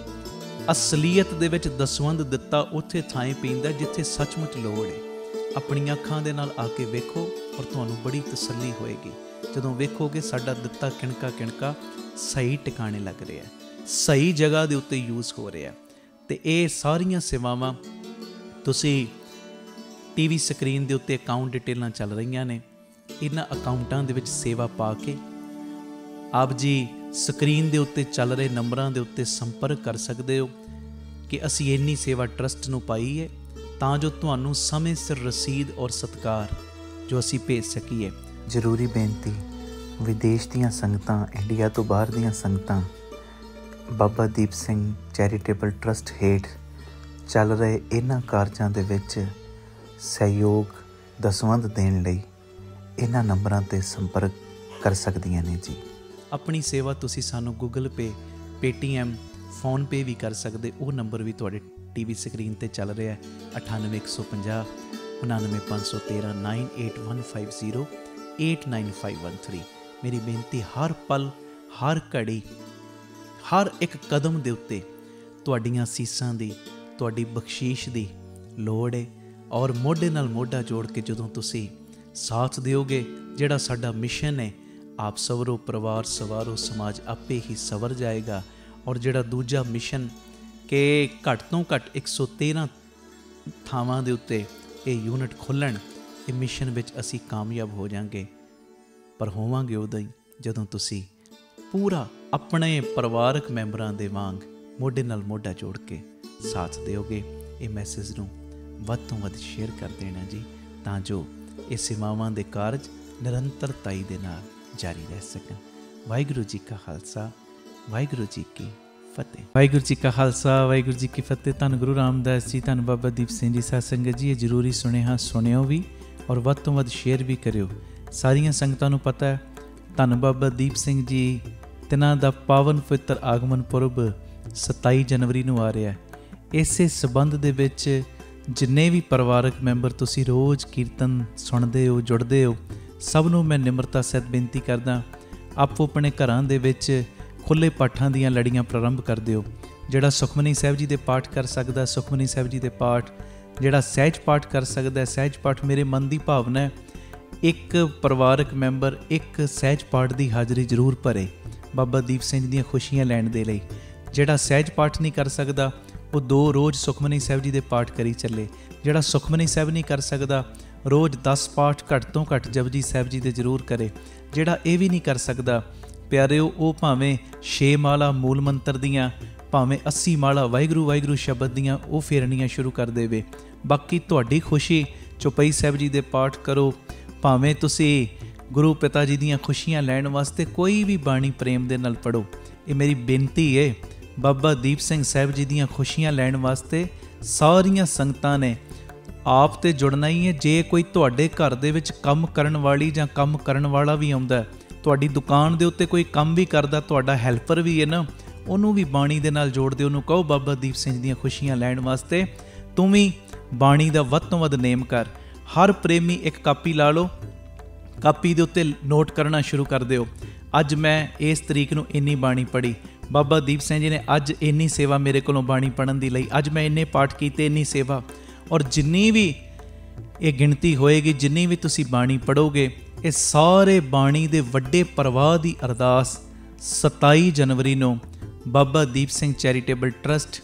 ਅਸਲੀਅਤ ਦੇ ਵਿੱਚ ਦਸਵੰਧ ਦਿੱਤਾ ਉੱਥੇ ਥਾਂ ਪੈਂਦਾ ਜਿੱਥੇ ਸੱਚਮੁੱਚ ਲੋੜ ਹੈ। ਆਪਣੀਆਂ ਅੱਖਾਂ ਦੇ ਨਾਲ ਆ ਕੇ ਵੇਖੋ ਔਰ ਤੁਹਾਨੂੰ ਬੜੀ ਤਸੱਲੀ ਹੋਏਗੀ ਜਦੋਂ ਵੇਖੋਗੇ ਸਾਡਾ ਦਿੱਤਾ ਕਿਣਕਾ ਕਿਣਕਾ ਸਹੀ ਟਿਕਾਣੇ ਲੱਗ ਰਿਹਾ, ਸਹੀ ਜਗ੍ਹਾ ਦੇ ਉੱਤੇ ਯੂਜ਼ ਹੋ ਰਿਹਾ। ਅਤੇ ਇਹ ਸਾਰੀਆਂ ਸੇਵਾਵਾਂ ਤੁਸੀਂ TV ਸਕਰੀਨ ਦੇ ਉੱਤੇ ਅਕਾਊਂਟ ਡਿਟੇਲਾਂ ਚੱਲ ਰਹੀਆਂ ਨੇ, ਇਹਨਾਂ ਅਕਾਊਂਟਾਂ ਦੇ ਵਿੱਚ ਸੇਵਾ ਪਾ ਕੇ ਆਪ ਜੀ ਸਕਰੀਨ ਦੇ ਉੱਤੇ ਚੱਲ ਰਹੇ ਨੰਬਰਾਂ ਦੇ ਉੱਤੇ ਸੰਪਰਕ ਕਰ ਸਕਦੇ ਹੋ ਕਿ ਅਸੀਂ ਇੰਨੀ ਸੇਵਾ ਟਰਸਟ ਨੂੰ ਪਾਈ ਹੈ, ਤਾਂ ਜੋ ਤੁਹਾਨੂੰ ਸਮੇਂ ਸਿਰ ਰਸੀਦ ਔਰ ਸਤਿਕਾਰ ਜੋ ਅਸੀਂ ਭੇਜ ਸਕੀਏ। ਜ਼ਰੂਰੀ ਬੇਨਤੀ, ਵਿਦੇਸ਼ ਦੀਆਂ ਸੰਗਤਾਂ, ਇੰਡੀਆ ਤੋਂ ਬਾਹਰ ਦੀਆਂ ਸੰਗਤਾਂ ਬਾਬਾ ਦੀਪ ਸਿੰਘ ਚੈਰੀਟੇਬਲ ਟਰਸਟ ਹੇਠ ਚੱਲ ਰਹੇ ਇਹਨਾਂ ਕਾਰਜਾਂ ਦੇ ਵਿੱਚ ਸਹਿਯੋਗ ਦਸਵੰਧ ਦੇਣ ਲਈ ਇਹਨਾਂ ਨੰਬਰਾਂ 'ਤੇ ਸੰਪਰਕ ਕਰ ਸਕਦੀਆਂ ਨੇ ਜੀ। ਆਪਣੀ ਸੇਵਾ ਤੁਸੀਂ ਸਾਨੂੰ ਗੂਗਲ ਪੇ, ਪੇਟੀਐਮ, ਫੋਨਪੇ ਵੀ ਕਰ ਸਕਦੇ। ਉਹ ਨੰਬਰ ਵੀ ਤੁਹਾਡੇ TV ਸਕਰੀਨ 'ਤੇ ਚੱਲ ਰਿਹਾ, 98150 99513 98150 89513। ਮੇਰੀ ਬੇਨਤੀ, ਹਰ ਪਲ, ਹਰ ਘੜੀ, ਹਰ ਇੱਕ ਕਦਮ ਦੇ ਉੱਤੇ ਤੁਹਾਡੀਆਂ ਅਸੀਸਾਂ ਦੀ, ਤੁਹਾਡੀ ਬਖਸ਼ੀਸ਼ ਦੀ ਲੋੜ ਹੈ। ਔਰ ਮੋਢੇ ਨਾਲ ਮੋਢਾ ਜੋੜ ਕੇ ਜਦੋਂ ਤੁਸੀਂ ਸਾਥ ਦਿਓਗੇ, ਜਿਹੜਾ ਸਾਡਾ ਮਿਸ਼ਨ ਹੈ, ਆਪ ਸਵਰੋ, ਪਰਿਵਾਰ ਸਵਾਰੋ, ਸਮਾਜ ਆਪੇ ਹੀ ਸਵਰ ਜਾਏਗਾ। ਔਰ ਜਿਹੜਾ ਦੂਜਾ ਮਿਸ਼ਨ ਕਿ ਘੱਟ ਤੋਂ ਘੱਟ 113 ਥਾਵਾਂ ਦੇ ਉੱਤੇ ਇਹ ਯੂਨਿਟ ਖੋਲ੍ਹਣ, ਇਹ ਮਿਸ਼ਨ ਵਿੱਚ ਅਸੀਂ ਕਾਮਯਾਬ ਹੋ ਜਾਵਾਂਗੇ। ਪਰ ਹੋਵਾਂਗੇ ਉਦੋਂ ਹੀ ਜਦੋਂ ਤੁਸੀਂ ਪੂਰਾ ਆਪਣੇ ਪਰਿਵਾਰਕ ਮੈਂਬਰਾਂ ਦੇ ਵਾਂਗ ਮੋਢੇ ਨਾਲ ਮੋਢਾ ਜੋੜ ਕੇ ਸਾਥ ਦਿਓਗੇ। ਇਹ ਮੈਸੇਜ ਨੂੰ ਵੱਧ ਤੋਂ ਵੱਧ ਸ਼ੇਅਰ ਕਰ ਦੇਣਾ ਜੀ, ਤਾਂ ਜੋ ਇਹ ਸੇਵਾਵਾਂ ਦੇ ਕਾਰਜ ਨਿਰੰਤਰਤਾਈ ਦੇ ਨਾਲ ਜਾਰੀ ਰਹਿ ਸਕਣ। ਵਾਹਿਗੁਰੂ ਜੀ ਕਾ ਖਾਲਸਾ, ਵਾਹਿਗੁਰੂ ਜੀ ਕੀ ਫਤਿਹ। ਵਾਹਿਗੁਰੂ ਜੀ ਕਾ ਖਾਲਸਾ, ਵਾਹਿਗੁਰੂ ਜੀ ਕੀ ਫਤਿਹ। ਧੰਨ ਗੁਰੂ ਰਾਮਦਾਸ ਜੀ, ਧੰਨ ਬਾਬਾ ਦੀਪ ਸਿੰਘ ਜੀ। ਸਾਧ ਸੰਗਤ ਜੀ, ਇਹ ਜ਼ਰੂਰੀ ਸੁਨੇਹਾ ਸੁਣਿਓ ਵੀ ਔਰ ਵੱਧ ਤੋਂ ਵੱਧ ਸ਼ੇਅਰ ਵੀ ਕਰਿਓ। ਸਾਰੀਆਂ ਸੰਗਤਾਂ ਨੂੰ ਪਤਾ ਹੈ ਧੰਨ ਬਾਬਾ ਦੀਪ ਸਿੰਘ ਜੀ ਤਿਨਾਂ ਦਾ ਪਾਵਨ ਪਵਿੱਤਰ ਆਗਮਨ ਪੁਰਬ 27 ਜਨਵਰੀ ਨੂੰ ਆ ਰਿਹਾ। ਇਸੇ ਸਬੰਧ ਦੇ ਵਿੱਚ ਜਿੰਨੇ ਵੀ ਪਰਿਵਾਰਕ ਮੈਂਬਰ ਤੁਸੀਂ ਰੋਜ਼ ਕੀਰਤਨ ਸੁਣਦੇ ਹੋ, ਜੁੜਦੇ ਹੋ, ਸਭ ਨੂੰ ਮੈਂ ਨਿਮਰਤਾ ਸਹਿਤ ਬੇਨਤੀ ਕਰਦਾ, ਆਪੋ ਆਪਣੇ ਘਰਾਂ ਦੇ ਵਿੱਚ ਖੁੱਲ੍ਹੇ ਪਾਠਾਂ ਦੀਆਂ ਲੜੀਆਂ ਪ੍ਰਾਰੰਭ ਕਰ ਦਿਓ। ਜਿਹੜਾ ਸੁਖਮਨੀ ਸਾਹਿਬ ਜੀ ਦੇ ਪਾਠ ਕਰ ਸਕਦਾ, ਸੁਖਮਨੀ ਸਾਹਿਬ ਜੀ ਦੇ ਪਾਠ, ਜਿਹੜਾ ਸਹਿਜ ਪਾਠ ਕਰ ਸਕਦਾ, ਸਹਿਜ ਪਾਠ। ਮੇਰੇ ਮਨ ਦੀ ਭਾਵਨਾ ਹੈ ਇੱਕ ਪਰਿਵਾਰਕ ਮੈਂਬਰ ਇੱਕ ਸਹਿਜ ਪਾਠ ਦੀ ਹਾਜ਼ਰੀ ਜ਼ਰੂਰ ਭਰੇ ਬਾਬਾ ਦੀਪ ਸਿੰਘ ਦੀਆਂ ਖੁਸ਼ੀਆਂ ਲੈਣ ਦੇ ਲਈ। ਜਿਹੜਾ ਸਹਿਜ ਪਾਠ ਨਹੀਂ ਕਰ ਸਕਦਾ ਉਹ 2 ਰੋਜ਼ ਸੁਖਮਨੀ ਸਾਹਿਬ ਜੀ ਦੇ ਪਾਠ ਕਰੀ ਚੱਲੇ। ਜਿਹੜਾ ਸੁਖਮਨੀ ਸਾਹਿਬ ਨਹੀਂ ਕਰ ਸਕਦਾ ਰੋਜ਼ 10 ਪਾਠ ਘੱਟ ਤੋਂ ਘੱਟ ਜਪਜੀ ਸਾਹਿਬ ਜੀ ਦੇ ਜ਼ਰੂਰ ਕਰੇ। ਜਿਹੜਾ ਇਹ ਵੀ ਨਹੀਂ ਕਰ ਸਕਦਾ ਪਿਆਰਿਓ, ਉਹ ਭਾਵੇਂ 6 ਮਾਲਾ ਮੂਲ ਮੰਤਰ ਦੀਆਂ, ਭਾਵੇਂ 80 ਮਾਲਾ ਵਾਹਿਗੁਰੂ ਵਾਹਿਗੁਰੂ ਸ਼ਬਦ ਦੀਆਂ ਉਹ ਫੇਰਨੀਆਂ ਸ਼ੁਰੂ ਕਰ ਦੇਵੇ। ਬਾਕੀ ਤੁਹਾਡੀ ਖੁਸ਼ੀ, ਚੌਪਈ ਸਾਹਿਬ ਜੀ ਦੇ ਪਾਠ ਕਰੋ, ਭਾਵੇਂ ਤੁਸੀਂ ਗੁਰੂ ਪਿਤਾ ਜੀ ਦੀਆਂ ਖੁਸ਼ੀਆਂ ਲੈਣ ਵਾਸਤੇ ਕੋਈ ਵੀ ਬਾਣੀ ਪ੍ਰੇਮ ਦੇ ਨਾਲ ਪੜ੍ਹੋ। ਇਹ ਮੇਰੀ ਬੇਨਤੀ ਹੈ, ਬਾਬਾ ਦੀਪ ਸਿੰਘ ਸਾਹਿਬ ਜੀ ਦੀਆਂ ਖੁਸ਼ੀਆਂ ਲੈਣ ਵਾਸਤੇ ਸਾਰੀਆਂ ਸੰਗਤਾਂ ਨੇ ਆਪ ਤੇ ਜੁੜਨਾ ਹੀ ਹੈ। ਜੇ ਕੋਈ ਤੁਹਾਡੇ ਘਰ ਦੇ ਵਿੱਚ ਕੰਮ ਕਰਨ ਵਾਲੀ ਜਾਂ ਕੰਮ ਕਰਨ ਵਾਲਾ ਵੀ ਆਉਂਦਾ, ਤੁਹਾਡੀ ਦੁਕਾਨ ਦੇ ਉੱਤੇ ਕੋਈ ਕੰਮ ਵੀ ਕਰਦਾ, ਤੁਹਾਡਾ ਹੈਲਪਰ ਵੀ ਹੈ ਨਾ, ਉਹਨੂੰ ਵੀ ਬਾਣੀ ਦੇ ਨਾਲ ਜੋੜ ਦਿਓ। ਉਹਨੂੰ ਕਹੋ ਬਾਬਾ ਦੀਪ ਸਿੰਘ ਦੀਆਂ ਖੁਸ਼ੀਆਂ ਲੈਣ ਵਾਸਤੇ ਤੂੰ ਵੀ ਬਾਣੀ ਦਾ ਵੱਧ ਤੋਂ ਵੱਧ ਨੇਮ ਕਰ। ਹਰ ਪ੍ਰੇਮੀ ਇੱਕ ਕਾਪੀ ਲਾ ਲਓ, ਕਾਪੀ ਦੇ ਉੱਤੇ ਨੋਟ ਕਰਨਾ ਸ਼ੁਰੂ ਕਰ ਦਿਓ, ਅੱਜ ਮੈਂ ਇਸ ਤਰੀਕ ਨੂੰ ਇੰਨੀ ਬਾਣੀ ਪੜ੍ਹੀ, ਬਾਬਾ ਦੀਪ ਸਿੰਘ ਜੀ ਨੇ ਅੱਜ ਇੰਨੀ ਸੇਵਾ ਮੇਰੇ ਕੋਲੋਂ ਬਾਣੀ ਪੜ੍ਹਨ ਦੀ ਲਈ, ਅੱਜ ਮੈਂ ਇੰਨੇ ਪਾਠ ਕੀਤੇ, ਇੰਨੀ ਸੇਵਾ। ਔਰ ਜਿੰਨੀ ਵੀ ਇਹ ਗਿਣਤੀ ਹੋਏਗੀ, ਜਿੰਨੀ ਵੀ ਤੁਸੀਂ ਬਾਣੀ ਪੜ੍ਹੋਗੇ, ਇਹ ਸਾਰੇ ਬਾਣੀ ਦੇ ਵੱਡੇ ਪ੍ਰਵਾਹ ਦੀ ਅਰਦਾਸ 27 ਜਨਵਰੀ ਨੂੰ ਬਾਬਾ ਦੀਪ ਸਿੰਘ ਚੈਰੀਟੇਬਲ ਟਰਸਟ,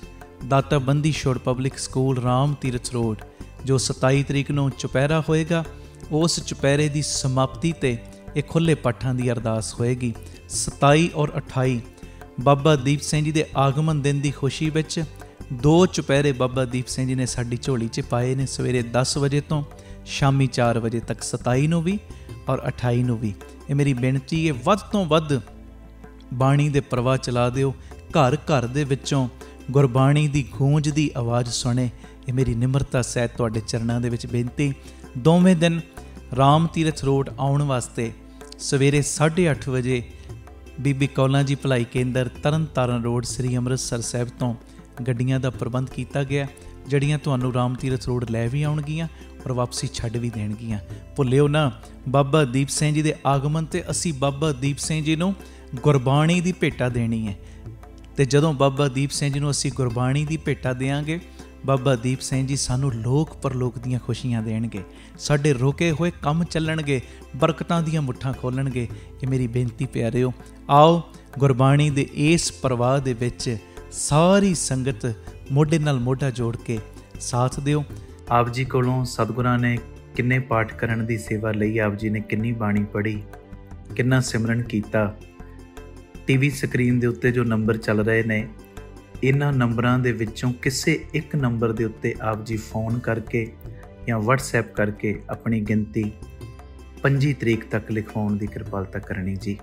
ਦਾਤਾ Bandi Chhor public school, Ram Tirath road, ਜੋ 27 ਤਰੀਕ ਨੂੰ ਚੁਪਹਿਰਾ ਹੋਏਗਾ, ਉਸ ਚੁਪਹਿਰੇ ਦੀ ਸਮਾਪਤੀ 'ਤੇ ਇਹ ਖੁੱਲ੍ਹੇ ਪਾਠਾਂ ਦੀ ਅਰਦਾਸ ਹੋਏਗੀ। 27 ਔਰ 28 ਬਾਬਾ ਦੀਪ ਸਿੰਘ ਜੀ ਦੇ ਆਗਮਨ ਦਿਨ ਦੀ ਖੁਸ਼ੀ ਵਿੱਚ 2 ਚੁਪਹਿਰੇ ਬਾਬਾ ਦੀਪ ਸਿੰਘ ਜੀ ਨੇ ਸਾਡੀ ਝੋਲੀ 'ਚ ਪਾਏ ਨੇ, ਸਵੇਰੇ 10 ਵਜੇ ਤੋਂ ਸ਼ਾਮੀ 4 ਵਜੇ ਤੱਕ, 27 ਨੂੰ ਵੀ ਔਰ 28 ਨੂੰ ਵੀ। ਇਹ ਮੇਰੀ ਬੇਨਤੀ ਹੈ, ਵੱਧ ਤੋਂ ਵੱਧ ਬਾਣੀ ਦੇ ਪ੍ਰਵਾਹ ਚਲਾ ਦਿਓ। ਘਰ ਘਰ ਦੇ ਵਿੱਚੋਂ ਗੁਰਬਾਣੀ ਦੀ ਗੂੰਜ ਦੀ ਆਵਾਜ਼ ਸੁਣੇ। ਇਹ ਮੇਰੀ ਨਿਮਰਤਾ ਸਹਿਤ ਤੁਹਾਡੇ ਚਰਨਾਂ ਦੇ ਵਿੱਚ ਬੇਨਤੀ। ਦੋਵੇਂ ਦਿਨ ਰਾਮ ਤੀਰਥ ਰੋਡ ਆਉਣ ਵਾਸਤੇ ਸਵੇਰੇ 8:30 ਵਜੇ ਬੀਬੀ ਕੌਲਾਂ ਜੀ ਭਲਾਈ ਕੇਂਦਰ ਤਰਨ ਤਾਰਨ ਰੋਡ ਸ੍ਰੀ ਅੰਮ੍ਰਿਤਸਰ ਸਾਹਿਬ ਤੋਂ ਗੱਡੀਆਂ ਦਾ ਪ੍ਰਬੰਧ ਕੀਤਾ ਗਿਆ, ਜਿਹੜੀਆਂ ਤੁਹਾਨੂੰ ਰਾਮ ਤੀਰਥ ਰੋਡ ਲੈ ਵੀ ਆਉਣਗੀਆਂ ਔਰ ਵਾਪਸੀ ਛੱਡ ਵੀ ਦੇਣਗੀਆਂ। ਭੁੱਲਿਓ ਨਾ, ਬਾਬਾ ਦੀਪ ਸਿੰਘ ਜੀ ਦੇ ਆਗਮਨ 'ਤੇ ਅਸੀਂ ਬਾਬਾ ਦੀਪ ਸਿੰਘ ਜੀ ਨੂੰ ਗੁਰਬਾਣੀ ਦੀ ਭੇਟਾ ਦੇਣੀ ਹੈ। ਅਤੇ ਜਦੋਂ ਬਾਬਾ ਦੀਪ ਸਿੰਘ ਜੀ ਨੂੰ ਅਸੀਂ ਗੁਰਬਾਣੀ ਦੀ ਭੇਟਾ ਦੇਵਾਂਗੇ, ਬਾਬਾ ਦੀਪ ਸਿੰਘ ਜੀ ਸਾਨੂੰ ਲੋਕ ਪਰਲੋਕ ਦੀਆਂ ਖੁਸ਼ੀਆਂ ਦੇਣਗੇ, ਸਾਡੇ ਰੁਕੇ ਹੋਏ ਕੰਮ ਚੱਲਣਗੇ, ਬਰਕਤਾਂ ਦੀਆਂ ਮੁੱਠਾਂ ਖੋਲ੍ਹਣਗੇ। ਇਹ ਮੇਰੀ ਬੇਨਤੀ ਪਿਆਰਿਓ, ਆਓ ਗੁਰਬਾਣੀ ਦੇ ਇਸ ਪ੍ਰਵਾਹ ਦੇ ਵਿੱਚ ਸਾਰੀ ਸੰਗਤ ਮੋਢੇ ਨਾਲ ਮੋਢਾ ਜੋੜ ਕੇ ਸਾਥ ਦਿਓ। ਆਪ ਜੀ ਕੋਲੋਂ ਸਤਿਗੁਰਾਂ ਨੇ ਕਿੰਨੇ ਪਾਠ ਕਰਨ ਦੀ ਸੇਵਾ ਲਈ, ਆਪ ਜੀ ਨੇ ਕਿੰਨੀ ਬਾਣੀ ਪੜ੍ਹੀ, ਕਿੰਨਾ ਸਿਮਰਨ ਕੀਤਾ। ਟੀਵੀ ਸਕਰੀਨ ਦੇ ਉੱਤੇ ਜੋ ਨੰਬਰ ਚੱਲ ਰਹੇ ਨੇ, ਇਹਨਾਂ ਨੰਬਰਾਂ ਦੇ ਵਿੱਚੋਂ ਕਿਸੇ ਇੱਕ ਨੰਬਰ ਦੇ ਉੱਤੇ ਆਪ ਜੀ ਫੋਨ ਕਰਕੇ ਜਾਂ WhatsApp ਕਰਕੇ ਆਪਣੀ ਗਿਣਤੀ 25 ਤਰੀਕ ਤੱਕ ਲਿਖਵਾਉਣ ਦੀ ਕਿਰਪਾਲਤਾ ਕਰਨੀ ਜੀ।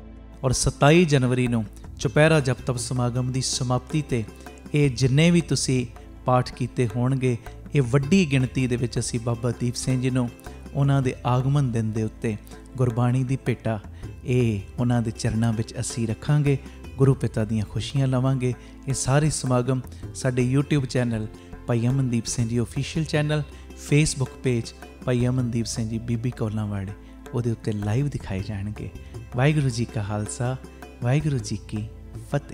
ਔਰ 27 ਜਨਵਰੀ ਨੂੰ ਚੁਪਹਿਰਾ ਜਪ ਤਪ ਸਮਾਗਮ ਦੀ ਸਮਾਪਤੀ 'ਤੇ ਇਹ ਜਿੰਨੇ ਵੀ ਤੁਸੀਂ ਪਾਠ ਕੀਤੇ ਹੋਣਗੇ, ਇਹ ਵੱਡੀ ਗਿਣਤੀ ਦੇ ਵਿੱਚ ਅਸੀਂ ਬਾਬਾ ਦੀਪ ਸਿੰਘ ਜੀ ਨੂੰ ਉਹਨਾਂ ਦੇ ਆਗਮਨ ਦਿਨ ਦੇ ਉੱਤੇ ਗੁਰਬਾਣੀ ਦੀ ਭੇਟਾ ਇਹ ਉਹਨਾਂ ਦੇ ਚਰਨਾਂ ਵਿੱਚ ਅਸੀਂ ਰੱਖਾਂਗੇ, ਗੁਰੂ ਪਿਤਾ ਦੀਆਂ ਖੁਸ਼ੀਆਂ ਲਵਾਂਗੇ। ਇਹ ਸਾਰੇ ਸਮਾਗਮ ਸਾਡੇ YouTube ਚੈਨਲ ਭਾਈ Amandeep Singh ji official channel, Facebook page ਭਾਈ ਅਮਨਦੀਪ ਸਿੰਘ ਜੀ ਬੀਬੀ ਕੌਲਾਂ ਵਾਲੇ, ਉਹਦੇ ਉੱਤੇ ਲਾਈਵ ਦਿਖਾਏ ਜਾਣਗੇ। ਵਾਹਿਗੁਰੂ ਜੀ ਕਾ ਖਾਲਸਾ, ਵਾਹਿਗੁਰੂ ਜੀ ਕੀ ਫਤਿਹ।